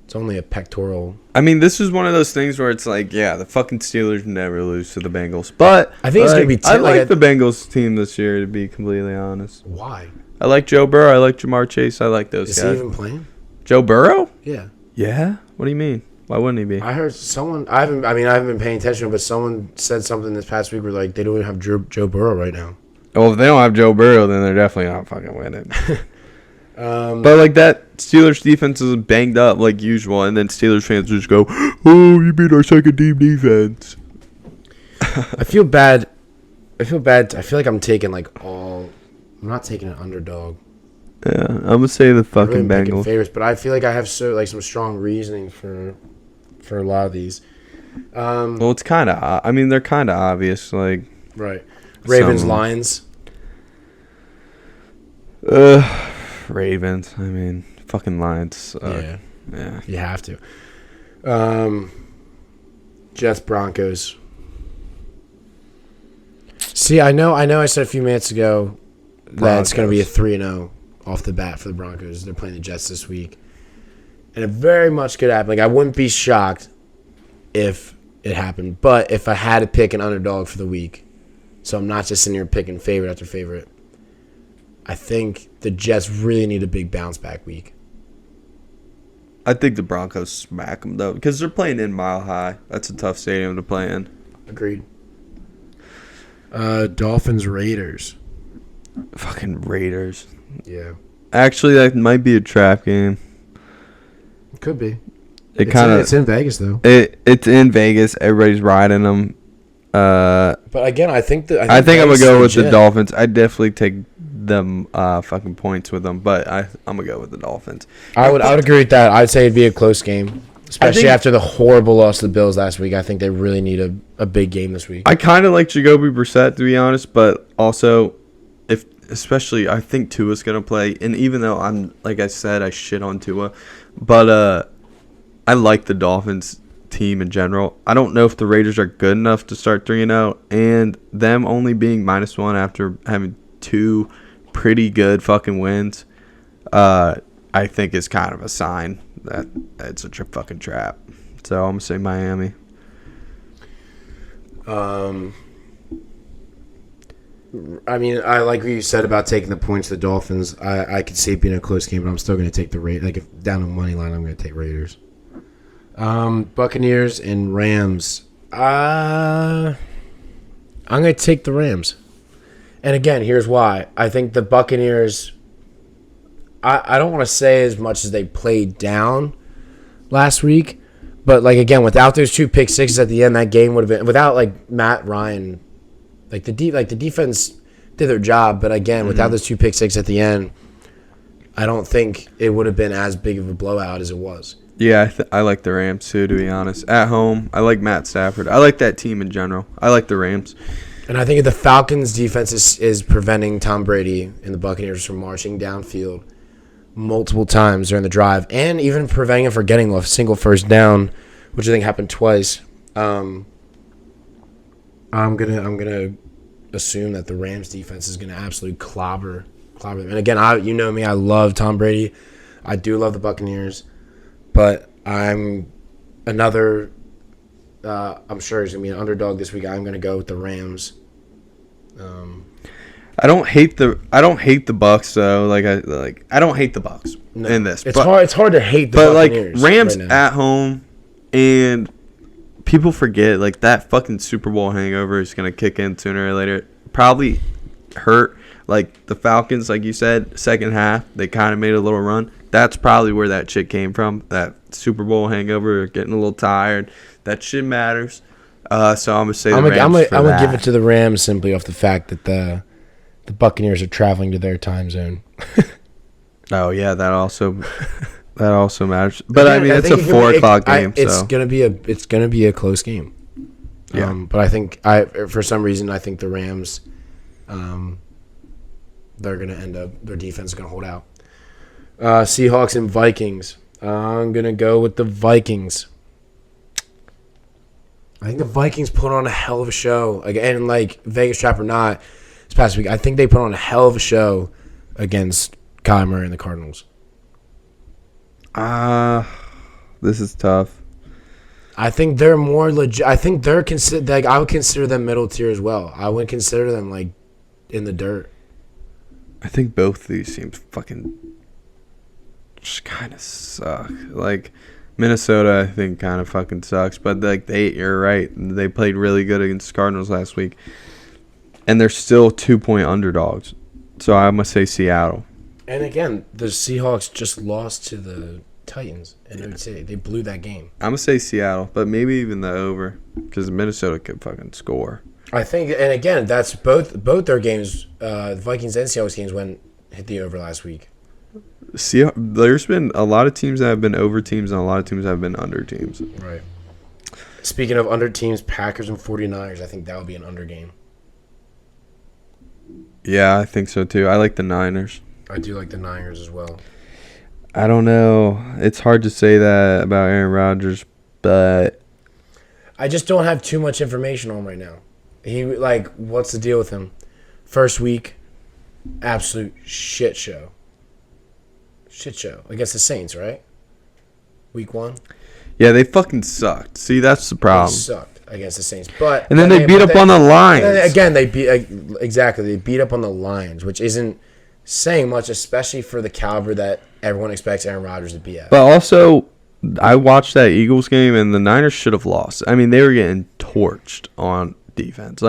It's only a pectoral. I mean, this is one of those things where it's the fucking Steelers never lose to the Bengals. But I think it's going to be. I like the Bengals team this year, to be completely honest. Why? I like Joe Burrow. I like Jamar Chase. I like those guys. Is he even playing? Joe Burrow? Yeah. Yeah? What do you mean? Why wouldn't he be? I heard someone. I haven't been paying attention, but someone said something this past week where they don't even have Joe Burrow right now. Well, if they don't have Joe Burrow, then they're definitely not fucking winning. But that Steelers defense is banged up like usual, and then Steelers fans just go, "Oh, you beat our second team defense." I feel bad. I feel like I'm taking I'm not taking an underdog. Yeah, I'm gonna say the fucking really Bengals. Favorites, but I feel like I have some strong reasoning for a lot of these. Well, it's kind of. I mean, they're kind of obvious. Right. Ravens, Lions. Ravens. I mean, fucking Lions. Yeah. You have to. Jets, Broncos. See, I know. I said a few minutes ago that it's going to be a 3-0 off the bat for the Broncos. They're playing the Jets this week, and it very much could happen. I wouldn't be shocked if it happened. But if I had to pick an underdog for the week, so I'm not just sitting here picking favorite after favorite, I think the Jets really need a big bounce back week. I think the Broncos smack them, though, because they're playing in Mile High. That's a tough stadium to play in. Agreed. Dolphins, Raiders. Fucking Raiders. Yeah. Actually, that might be a trap game. It could be. It's in Vegas, though. It's in Vegas. Everybody's riding them. But again, I think I'm gonna go with the Dolphins. I definitely take them fucking points with them, but I'm gonna go with the Dolphins. I would agree with that. I'd say it'd be a close game, especially after the horrible loss to the Bills last week. I think they really need a big game this week. I kind of like Jacoby Brissett, to be honest, but also especially I think Tua's gonna play, and even though like I said, I shit on Tua, but I like the Dolphins team in general. I don't know if the Raiders are good enough to start 3-0, and them only being -1 after having 2 pretty good fucking wins, I think is kind of a sign that it's a fucking trap. So I'm gonna say Miami. I mean, I like what you said about taking the points to the Dolphins. I could see it being a close game, but I'm still going to take the Raiders. Like, if down to money line, I'm going to take Raiders. Buccaneers and Rams. I'm going to take the Rams. And again, here's why. I think the Buccaneers, I don't want to say as much as they played down last week, but, like, again, without those 2 pick sixes at the end, that game would have been, without, like, Matt Ryan, the defense did their job, but again, without those 2 pick sixes at the end, I don't think it would have been as big of a blowout as it was. Yeah, I like the Rams too, to be honest. At home, I like Matt Stafford. I like that team in general. I like the Rams. And I think the Falcons' defense is preventing Tom Brady and the Buccaneers from marching downfield multiple times during the drive, and even preventing him from getting a single first down, which I think happened twice. I'm gonna assume that the Rams defense is gonna absolutely clobber them. And again, you know me, I love Tom Brady. I do love the Buccaneers, but I'm another. I'm sure it's gonna be an underdog this week. I'm gonna go with the Rams. I don't hate the Bucks though. I don't hate the Bucks in this. It's hard to hate the Buccaneers. But Rams at home, and people forget that fucking Super Bowl hangover is gonna kick in sooner or later. Probably hurt the Falcons, like you said, second half they kind of made a little run. That's probably where that shit came from. That Super Bowl hangover, getting a little tired. That shit matters. So I'm gonna say the Rams. I'm gonna give it to the Rams simply off the fact that the Buccaneers are traveling to their time zone. Oh yeah, that also matters. But I mean, it's a 4:00 game. It's gonna be a close game. Yeah. But I think for some reason I think the Rams, they're gonna end up, their defense is gonna hold out. Seahawks and Vikings. I'm gonna go with the Vikings. I think the Vikings put on a hell of a show. Again, Vegas trap or not, this past week, I think they put on a hell of a show against Kyler Murray and the Cardinals. This is tough. I think they're more legit. I think they're I would consider them middle tier as well. I wouldn't consider them in the dirt. I think both of these teams fucking just kind of suck. Minnesota, I think, kind of fucking sucks. But you're right. They played really good against the Cardinals last week, and they're still 2-point underdogs. So I'm gonna say Seattle. And again, the Seahawks just lost to the Titans, and they blew that game. I'm gonna say Seattle, but maybe even the over, because Minnesota could fucking score. I think, and again, that's both their games. The Vikings and Seahawks games hit the over last week. There's been a lot of teams that have been over teams, and a lot of teams that have been under teams. Right. Speaking of under teams, Packers and 49ers, I think that would be an under game. Yeah, I think so too. I like the Niners. I do like the Niners as well. I don't know. It's hard to say that about Aaron Rodgers, but I just don't have too much information on him right now. What's the deal with him? First week, absolute shit show. Against the Saints, right? Week 1? Yeah, they fucking sucked. See, that's the problem. They sucked against the Saints, but And then they beat up on the Lions. Again, they beat exactly. They beat up on the Lions, which isn't saying much, especially for the caliber that everyone expects Aaron Rodgers to be at. But also, I watched that Eagles game, and the Niners should have lost. I mean, they were getting torched on defense.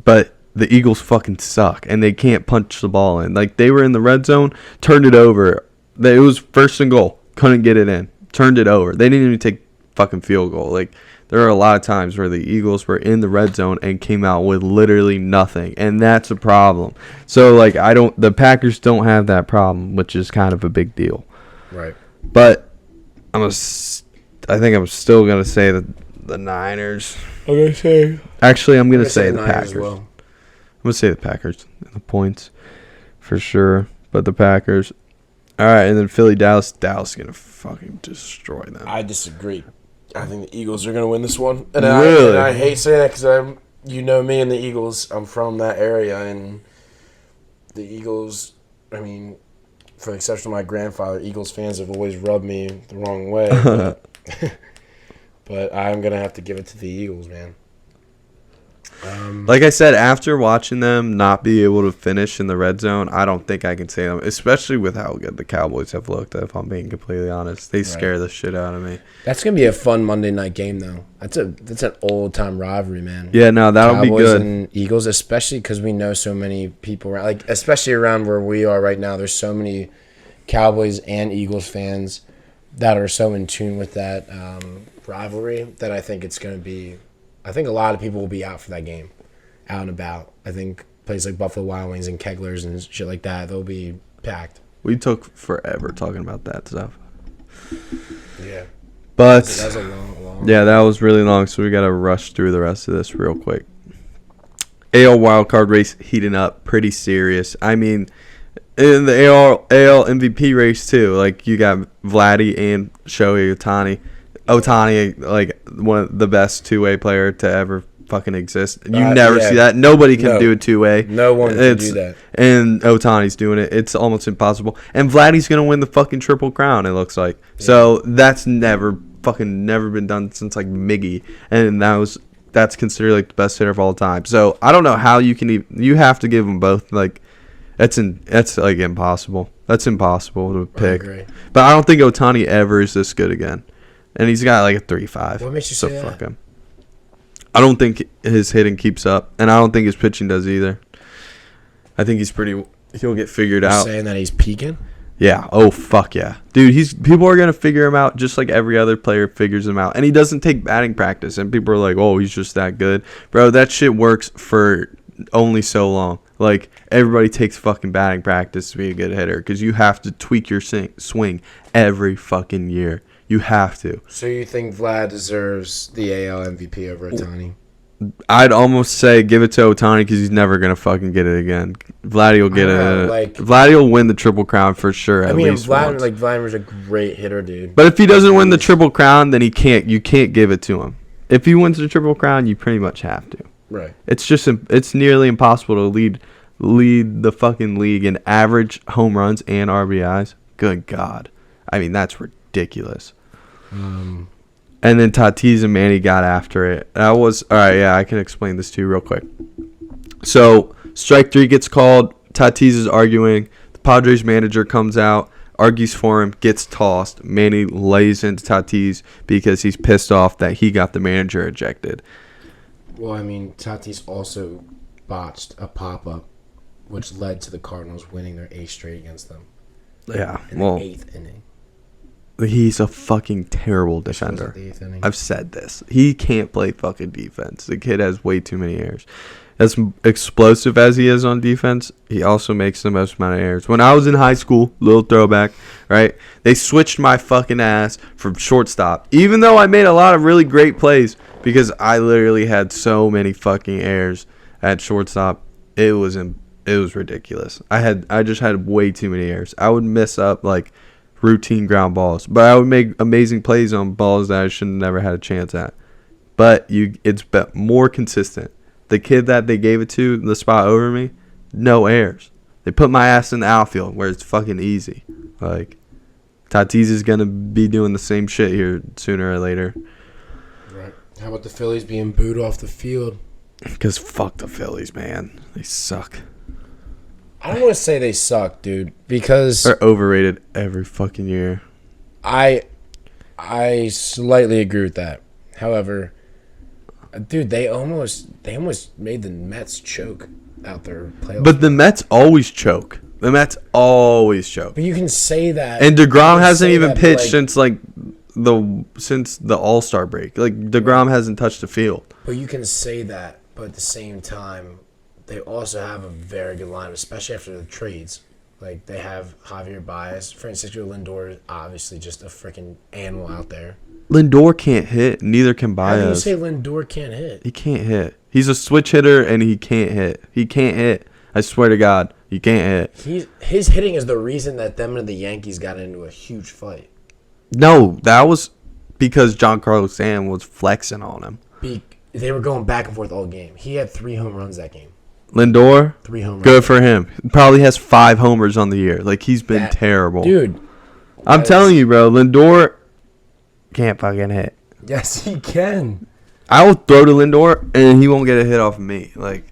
But the Eagles fucking suck, and they can't punch the ball in. Like, they were in the red zone, turned it over. It was 1st and goal. Couldn't get it in. Turned it over. They didn't even take fucking field goal. Like, there are a lot of times where the Eagles were in the red zone and came out with literally nothing, and that's a problem. So, like, the Packers don't have that problem, which is kind of a big deal. Right. But I think I'm still gonna say the Niners. Actually, I'm gonna say the Packers. Well. I'm gonna say the Packers in the points for sure, but the Packers. All right, and then Philly, Dallas. Dallas gonna fucking destroy them. I disagree. I think the Eagles are going to win this one. And Really? I hate saying that because you know me and the Eagles. I'm from that area, and the Eagles, I mean, for the exception of my grandfather, Eagles fans have always rubbed me the wrong way. But I'm going to have to give it to the Eagles, man. Like I said, after watching them not be able to finish in the red zone, I don't think I can say them, especially with how good the Cowboys have looked, if I'm being completely honest. They scare the shit out of me. That's going to be a fun Monday night game, though. That's an old-time rivalry, man. Yeah, no, that'll be good. Cowboys and Eagles, especially because we know so many people around, like, especially around where we are right now, there's so many Cowboys and Eagles fans that are so in tune with that rivalry that I think it's going to be – I think a lot of people will be out for that game, out and about. I think places like Buffalo Wild Wings and Keglers and shit like that, they'll be packed. We took forever talking about that stuff. Yeah. But that was a long. Yeah, that was really long, so we got to rush through the rest of this real quick. AL wildcard race heating up, pretty serious. I mean, in the AL MVP race, too, like, you got Vladdy and Shohei Ohtani. Ohtani, like, one of the best two-way player to ever fucking exist. You never see that. Nobody can do a two-way. No one can do that. And Ohtani's doing it. It's almost impossible. And Vladdy's going to win the fucking Triple Crown, it looks like. Yeah. So that's never been done since, like, Miggy. And that's considered, like, the best hitter of all time. So I don't know how you can even – you have to give them both. Like, that's like, impossible. That's impossible to pick. I agree. But I don't think Ohtani ever is this good again. And he's got like a 3.5. What makes you say that? Fuck him. I don't think his hitting keeps up, and I don't think his pitching does either. I think he'll get figured out. Saying that he's peaking? Yeah. Oh, fuck yeah. Dude, people are going to figure him out just like every other player figures him out. And he doesn't take batting practice, and people are like, oh, he's just that good. Bro, that shit works for only so long. Like, everybody takes fucking batting practice to be a good hitter because you have to tweak your swing every fucking year. You have to. So you think Vlad deserves the AL MVP over Ohtani? I'd almost say give it to Ohtani because he's never going to fucking get it again. Vladdy will get it. Vladdy will win the Triple Crown for sure. Vladimir's a great hitter, dude. But if he doesn't win the Triple Crown, then you can't give it to him. If he wins the Triple Crown, you pretty much have to. Right. It's nearly impossible to lead the fucking league in average home runs and RBIs. Good God. I mean, that's ridiculous. And then Tatis and Manny got after it. All right, yeah, I can explain this to you real quick. So, strike 3 gets called. Tatis is arguing. The Padres manager comes out, argues for him, gets tossed. Manny lays into Tatis because he's pissed off that he got the manager ejected. Well, I mean, Tatis also botched a pop-up, which led to the Cardinals winning their 8th straight against them. Yeah, in the 8th inning. He's a fucking terrible defender. I've said this. He can't play fucking defense. The kid has way too many errors. As explosive as he is on defense, he also makes the most amount of errors. When I was in high school, little throwback, right? They switched my fucking ass from shortstop. Even though I made a lot of really great plays because I literally had so many fucking errors at shortstop. It was ridiculous. I just had way too many errors. I would mess up like routine ground balls, but I would make amazing plays on balls that I should have never had a chance at. But it's more consistent. The kid that they gave it to, the spot over me, no errors. They put my ass in the outfield where it's fucking easy. Like, Tatis is gonna be doing the same shit here sooner or later. Right. How about the Phillies being booed off the field? Because fuck the Phillies, man. They suck. I don't want to say they suck, dude, because They're overrated every fucking year. I slightly agree with that. However, dude, they almost made the Mets choke out their playoffs. But the Mets always choke. The Mets always choke. But you can say that. And DeGrom hasn't even that, pitched since the All-Star break. Like DeGrom hasn't touched the field. But you can say that, but at the same time, they also have a very good line, especially after the trades. Like, they have Javier Baez. Francisco Lindor is obviously just a freaking animal out there. Lindor can't hit. Neither can Baez. How do you say Lindor can't hit? He can't hit. He's a switch hitter, and he can't hit. He can't hit. I swear to God, he can't hit. His hitting is the reason that them and the Yankees got into a huge fight. No, that was because Giancarlo Stanton was flexing on him. They were going back and forth all game. He had 3 home runs that game. Lindor, 3 home runs. good for him. Probably has 5 homers on the year. Like, he's been terrible. Dude. I'm telling you, bro, Lindor can't fucking hit. Yes, he can. I will throw to Lindor, and he won't get a hit off of me. Like,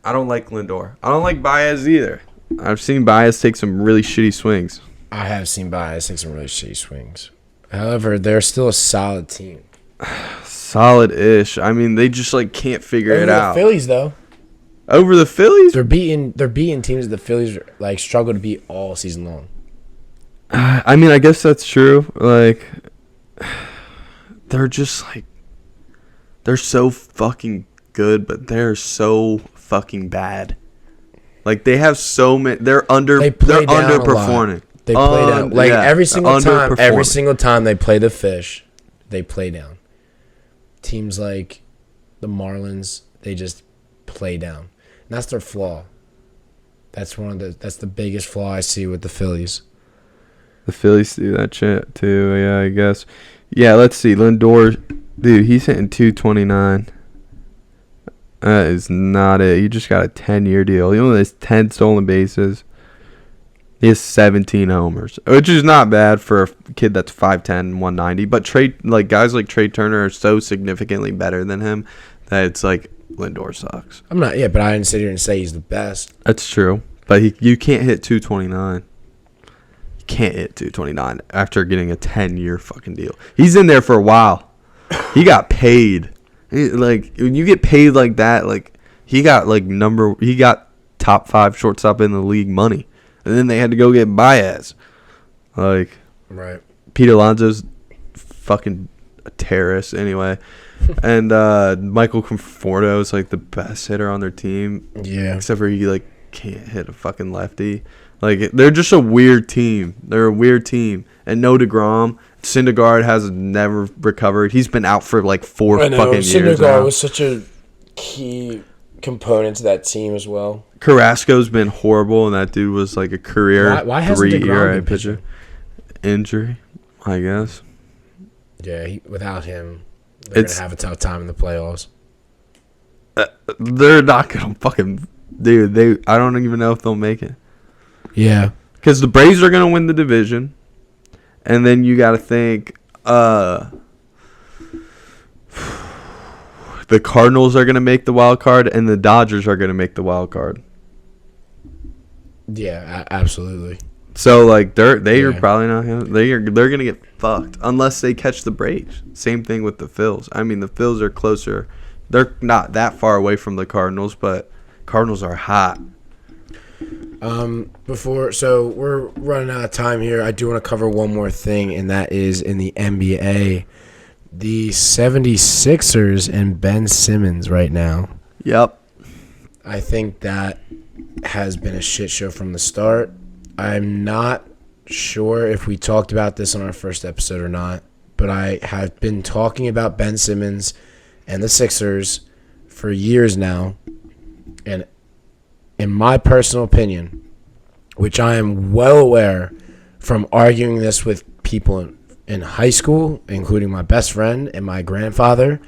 I don't like Lindor. I don't like Baez either. I've seen Baez take some really shitty swings. I have seen Baez take some really shitty swings. However, they're still a solid team. Solid-ish. I mean, they just like can't figure it out. The Phillies, though, Over the Phillies, they're beating teams that the Phillies like struggle to beat all season long. I mean, I guess that's true. Like, they're just like, they're so fucking good, but they're so fucking bad. Like, they have so many. They're underperforming. They play down. Like, every single time they play the fish, they play down. Teams like the Marlins, they just play down. And that's their flaw. That's the biggest flaw I see with the Phillies. The Phillies do that shit too. Yeah, I guess. Yeah, let's see. Lindor, dude, he's hitting 229. That is not it. He just got a 10-year deal. He only has 10 stolen bases. He has 17 homers, which is not bad for a kid that's 5'10", 190. But guys like Trey Turner are so significantly better than him that it's like Lindor sucks. But I didn't sit here and say he's the best. That's true, but you can't hit 229. You can't hit 229 after getting a 10-year fucking deal. He's in there for a while. He got paid. Like, when you get paid like that, like he got top 5 shortstop in the league money. And then they had to go get Baez. Like, right. Pete Alonso's fucking a terrorist anyway. And Michael Conforto is like the best hitter on their team. Yeah. Except for he like can't hit a fucking lefty. Like, they're just a weird team. They're a weird team. And no DeGrom. Syndergaard has never recovered. He's been out for like 4 fucking years now. Syndergaard was such a key component to that team as well. Carrasco's been horrible, and that dude was like a career why hasn't 3 DeGrom ERA been pitcher. Injury, I guess. Yeah, without him, they're going to have a tough time in the playoffs. They're not going to fucking... Dude, I don't even know if they'll make it. Yeah. Because the Braves are going to win the division, and then you got to think... the Cardinals are going to make the wild card, and the Dodgers are going to make the wild card. Yeah, absolutely. So like are probably not gonna, they're going to get fucked unless they catch the Braves. Same thing with the Phils. I mean, the Phils are closer. They're not that far away from the Cardinals, but Cardinals are hot. So we're running out of time here. I do want to cover one more thing, and that is in the NBA. The 76ers and Ben Simmons right now. Yep. I think that has been a shit show from the start. I'm not sure if we talked about this on our first episode or not, but I have been talking about Ben Simmons and the Sixers for years now. And in my personal opinion, which I am well aware from arguing this with people in high school, including my best friend and my grandfather,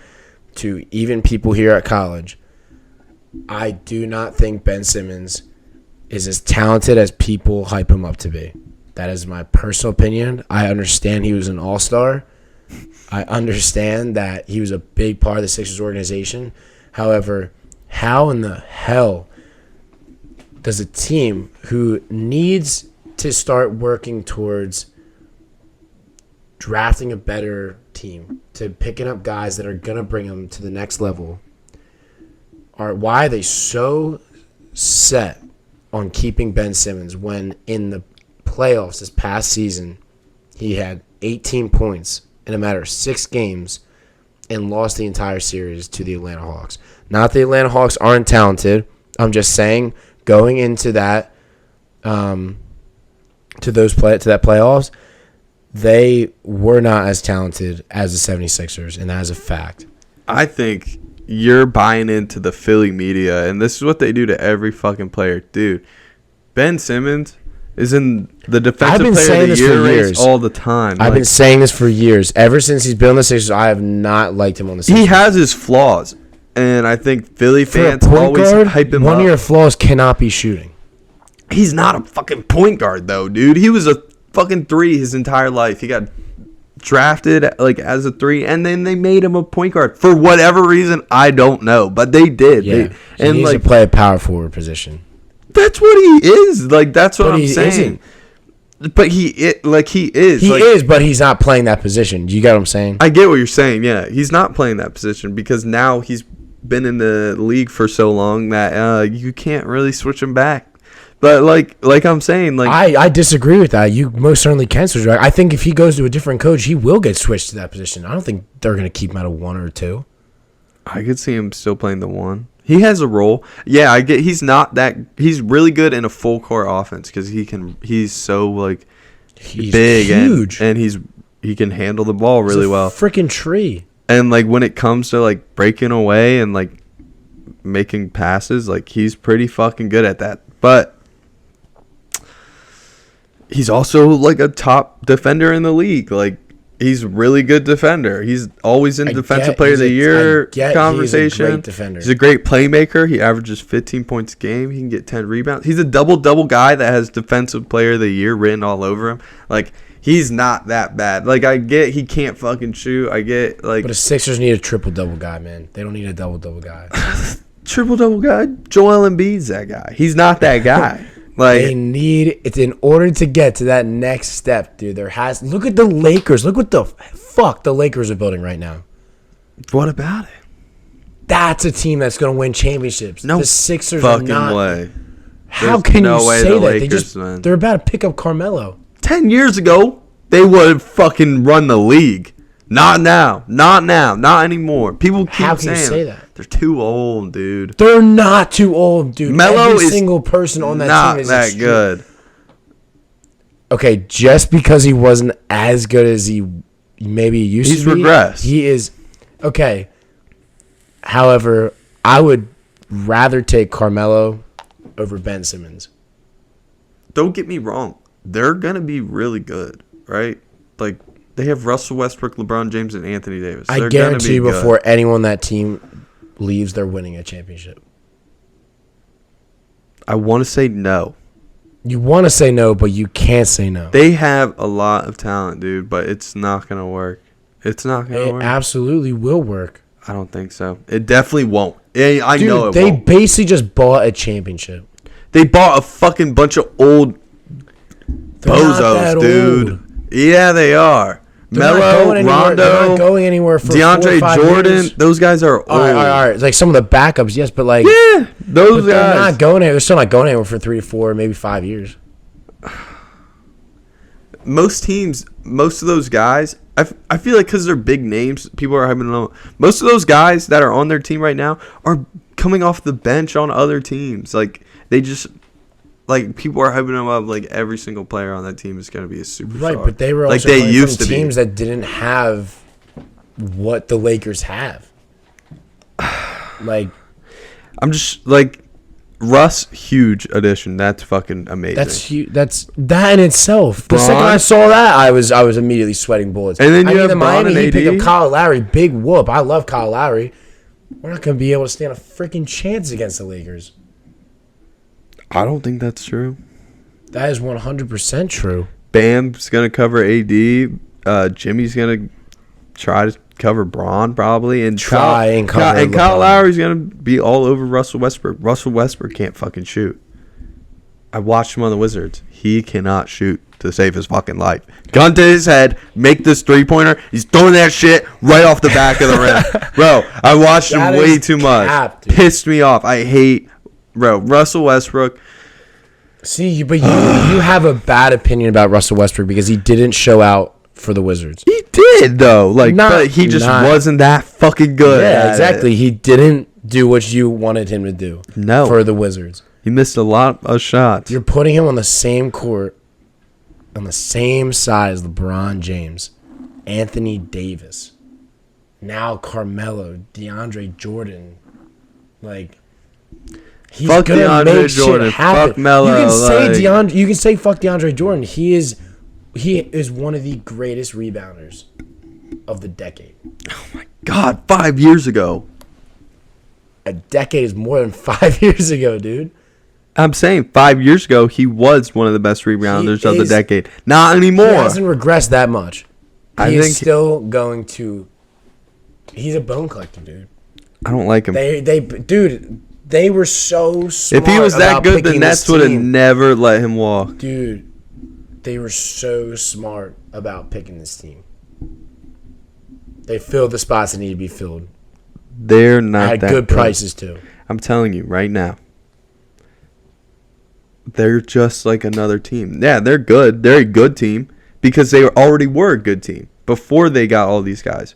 to even people here at college, I do not think Ben Simmons is as talented as people hype him up to be. That is my personal opinion. I understand he was an all-star. I understand that he was a big part of the Sixers organization. However, how in the hell does a team who needs to start working towards drafting a better team, to picking up guys that are going to bring them to the next level, why are they so set on keeping Ben Simmons when in the playoffs this past season he had 18 points in a matter of 6 games and lost the entire series to the Atlanta Hawks? Not the Atlanta Hawks aren't talented. I'm just saying going into that to that playoffs, they were not as talented as the 76ers, and that is a fact. I think you're buying into the Philly media, and this is what they do to every fucking player. Dude, Ben Simmons is in the defensive player of the year race all the time. I've been saying this for years. Ever since he's been on the Sixers, I have not liked him on the Sixers. He has his flaws, and I think Philly fans always hype him up. One of your flaws cannot be shooting. He's not a fucking point guard, though, dude. He was a fucking 3 his entire life. He got drafted like as a 3, and then they made him a point guard for whatever reason. I don't know, but they did. Yeah, he needs to play a power forward position. That's what he is. Like, that's what I'm saying. Isn't. But he is. He is, but he's not playing that position. Do you get what I'm saying? I get what you're saying. Yeah, he's not playing that position because now he's been in the league for so long that you can't really switch him back. But like I'm saying, like I disagree with that. You most certainly can switch back. I think if he goes to a different coach, he will get switched to that position. I don't think they're going to keep him at a 1 or 2. I could see him still playing the 1. He has a role. Yeah, I get. He's not that. He's really good in a full court offense because he's so like he's big huge and he can handle the ball really well. Freaking tree. And like when it comes to like breaking away and like making passes, like he's pretty fucking good at that. But he's also like a top defender in the league. Like he's a really good defender. He's always in Defensive Player of the Year conversation. He's a great defender. He's a great playmaker. He averages 15 points a game. He can get 10 rebounds. He's a double-double guy that has Defensive Player of the Year written all over him. Like, he's not that bad. Like, I get he can't fucking shoot. I get, like... But the Sixers need a triple-double guy, man. They don't need a double-double guy. Triple-double guy? Joel Embiid's that guy. He's not that guy. Like, they need it in order to get to that next step, dude. Look at the Lakers. Look what the fuck the Lakers are building right now. What about it? That's a team that's going to win championships. No the Sixers fucking are not. Way. How can you say that? They're about to pick up Carmelo. 10 years ago, they would have fucking run the league. Not now. Not now. Not anymore. People keep saying. How can you say that? They're too old, dude. They're not too old, dude. Melo Every single person on that team is not that good. Okay, just because he wasn't as good as he maybe used to be. He's regressed. He is. Okay. However, I would rather take Carmelo over Ben Simmons. Don't get me wrong. They're going to be really good, right? Like, they have Russell Westbrook, LeBron James, and Anthony Davis. I guarantee you before anyone on that team leaves, they're winning a championship. I want to say no. You want to say no, but you can't say no. They have a lot of talent, dude, but it's not going to work. It's not going to work. It absolutely will work. I don't think so. It definitely won't. I know it won't. They basically just bought a championship. They bought a fucking bunch of old bozos, dude. Old. Yeah, they are. Melo, Rondo, they're not going anywhere for DeAndre 4 or 5 Jordan. years. Those guys are old. All right. Like some of the backups, yes, but like those guys. They're not going anywhere. They're still not going anywhere for 3 to 4, maybe 5 years. Most teams, most of those guys, I feel like because they're big names, people are having to. Most of those guys that are on their team right now are coming off the bench on other teams. Like they just. Like, people are hyping them up like every single player on that team is going to be a superstar. Right, but they were also like they used from teams that didn't have what the Lakers have. Like, I'm just, like, Russ, huge addition. That's fucking amazing. That's huge. That's that in itself. The second I saw that, I was immediately sweating bullets. And then you have Miami, and he AD. picked up Kyle Lowry. Big whoop. I love Kyle Lowry. We're not going to be able to stand a freaking chance against the Lakers. I don't think that's true. That is 100% true. Bam's gonna cover AD. Jimmy's gonna try to cover Braun probably, and Kyle Lowry's gonna be all over Russell Westbrook. Russell Westbrook can't fucking shoot. I watched him on the Wizards. He cannot shoot to save his fucking life. Gun to his head, make this 3-pointer. He's throwing that shit right off the back of the rim. Bro, I watched him way too much. Pissed me off. I hate, Russell Westbrook. See, but you have a bad opinion about Russell Westbrook because he didn't show out for the Wizards. He did, though. But he just wasn't that fucking good. Yeah, exactly. He didn't do what you wanted him to do for the Wizards. He missed a lot of shots. You're putting him on the same court, on the same side as LeBron James, Anthony Davis, now Carmelo, DeAndre Jordan. He's fuck gonna DeAndre make Jordan. Shit happen. Fuck Melo. You can say fuck DeAndre Jordan. He is one of the greatest rebounders of the decade. Oh my God! 5 years ago. A decade is more than 5 years ago, dude. I'm saying 5 years ago, he was one of the best rebounders of the decade. Not anymore. He hasn't regressed that much. He's still going to... He's a bone collector, dude. I don't like him. They were so smart. If he was that good, the Nets would have never let him walk. Dude, they were so smart about picking this team. They filled the spots that need to be filled. They're not at good prices, too. I'm telling you right now. They're just like another team. Yeah, they're good. They're a good team because they already were a good team before they got all these guys.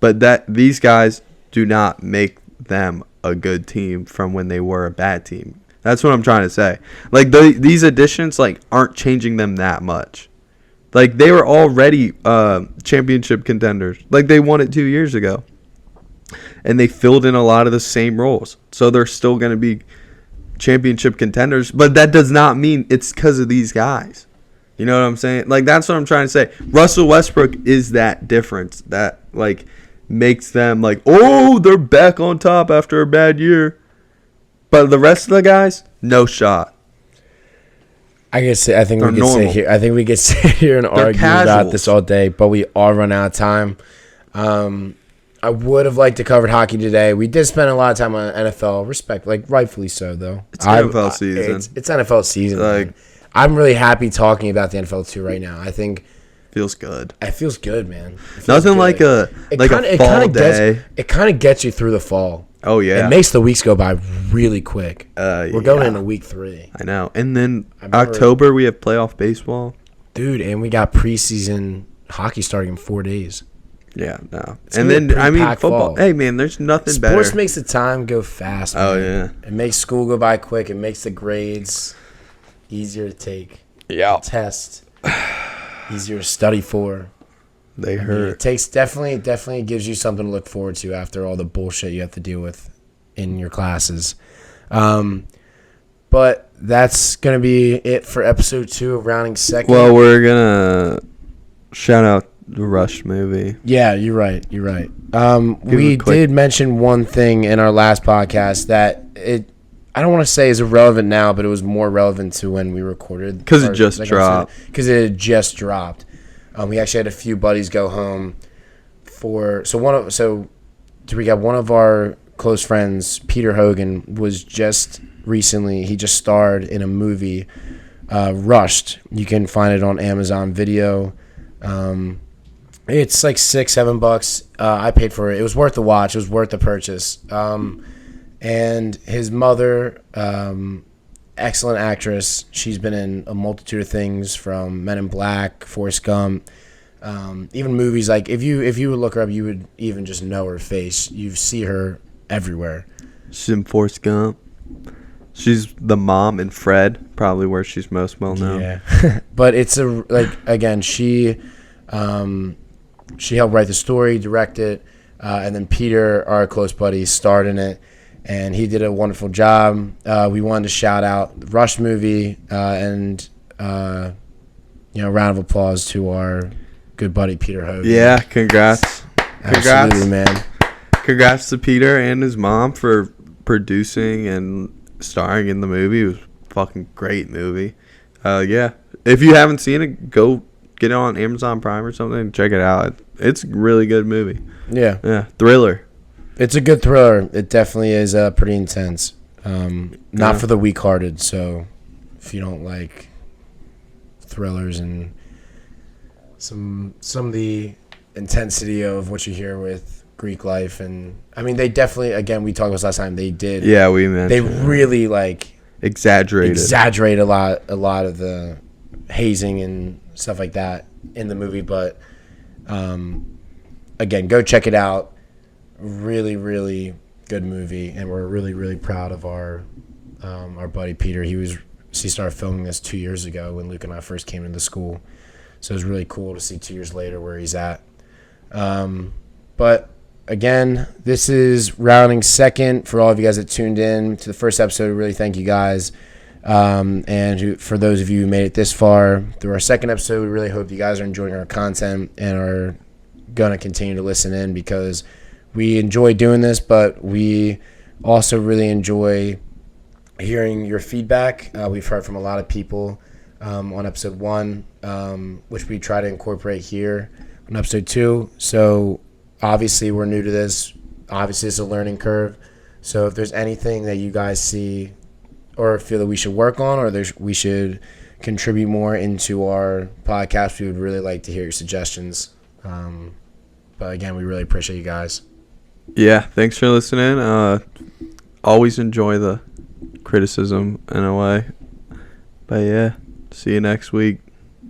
But these guys do not make them a good team from when they were a bad team. That's what I'm trying to say. These additions aren't changing them that much. They were already championship contenders. They won it 2 years ago. And they filled in a lot of the same roles. So they're still going to be championship contenders, but that does not mean it's because of these guys. You know what I'm saying? That's what I'm trying to say. Russell Westbrook is that difference that makes them they're back on top after a bad year. But the rest of the guys, no shot. I think we could sit here and argue about this all day, but we all run out of time. I would have liked to cover hockey today. We did spend a lot of time on NFL, rightfully so, though. It's NFL season. It's NFL season. I'm really happy talking about the NFL too right now. I think feels good. It feels good, man. Nothing good. A fall day. It kind of gets you through the fall. Oh yeah. It makes the weeks go by really quick. We're going into week 3. I know. And then October we have playoff baseball. Dude, and we got preseason hockey starting in 4 days. Yeah, no. And then, football. Fall. Hey, man, there's nothing better. Sports makes the time go fast, man. Oh, yeah. It makes school go by quick. It makes the grades easier to take. Yeah. Test. Easier to study for. They hurt. It takes definitely gives you something to look forward to after all the bullshit you have to deal with in your classes. But that's going to be it for episode 2 of Rounding Second. Well, we're going to shout out the Rush movie. Yeah, you're right. We did mention one thing in our last podcast that I don't want to say is irrelevant now, but it was more relevant to when we recorded. Because it just dropped. Because it had just dropped. We actually had a few buddies go home to recap, one of our close friends, Peter Hogan, was just recently, he just starred in a movie, Rushed. You can find it on Amazon Video. It's $6-7. I paid for it. It was worth the watch. It was worth the purchase. And his mother, excellent actress. She's been in a multitude of things from Men in Black, Forrest Gump, even movies if you would look her up, you would even just know her face. You see her everywhere. She's in Forrest Gump. She's the mom in Fred, probably where she's most well known. Yeah, but it's again, she helped write the story, direct it, and then Peter, our close buddy, starred in it, and he did a wonderful job. We wanted to shout out the Rush movie, and round of applause to our good buddy Peter Hogan. Yeah, congrats. Absolutely, man. Congrats to Peter and his mom for producing and starring in the movie. It was a fucking great movie. Yeah, if you haven't seen it, go get it on Amazon Prime or something. Check it out. It's a really good movie. Yeah, thriller. it's a good thriller. It definitely is pretty intense. Not for the weak-hearted. So if you don't like thrillers and some of the intensity of what you hear with Greek life, and I mean, they definitely, again, we talked about this last time. They did. Yeah, we mentioned. They really like exaggerate a lot of the hazing and stuff like that in the movie. But again, go check it out. Really, really good movie, and we're really, really proud of our buddy Peter. He started filming this 2 years ago when Luke and I first came into school, so it was really cool to see 2 years later where he's at. But again, this is rounding second for all of you guys that tuned in to the first episode. Really thank you guys. And for those of you who made it this far through our second episode, we really hope you guys are enjoying our content and are going to continue to listen in, because we enjoy doing this, but we also really enjoy hearing your feedback. We've heard from a lot of people on episode 1, which we try to incorporate here on episode 2. So obviously we're new to this. Obviously it's a learning curve. So if there's anything that you guys see or feel that we should work on, or we should contribute more into our podcast, we would really like to hear your suggestions. But again, we really appreciate you guys. Yeah, thanks for listening. Always enjoy the criticism in a way. But yeah, see you next week.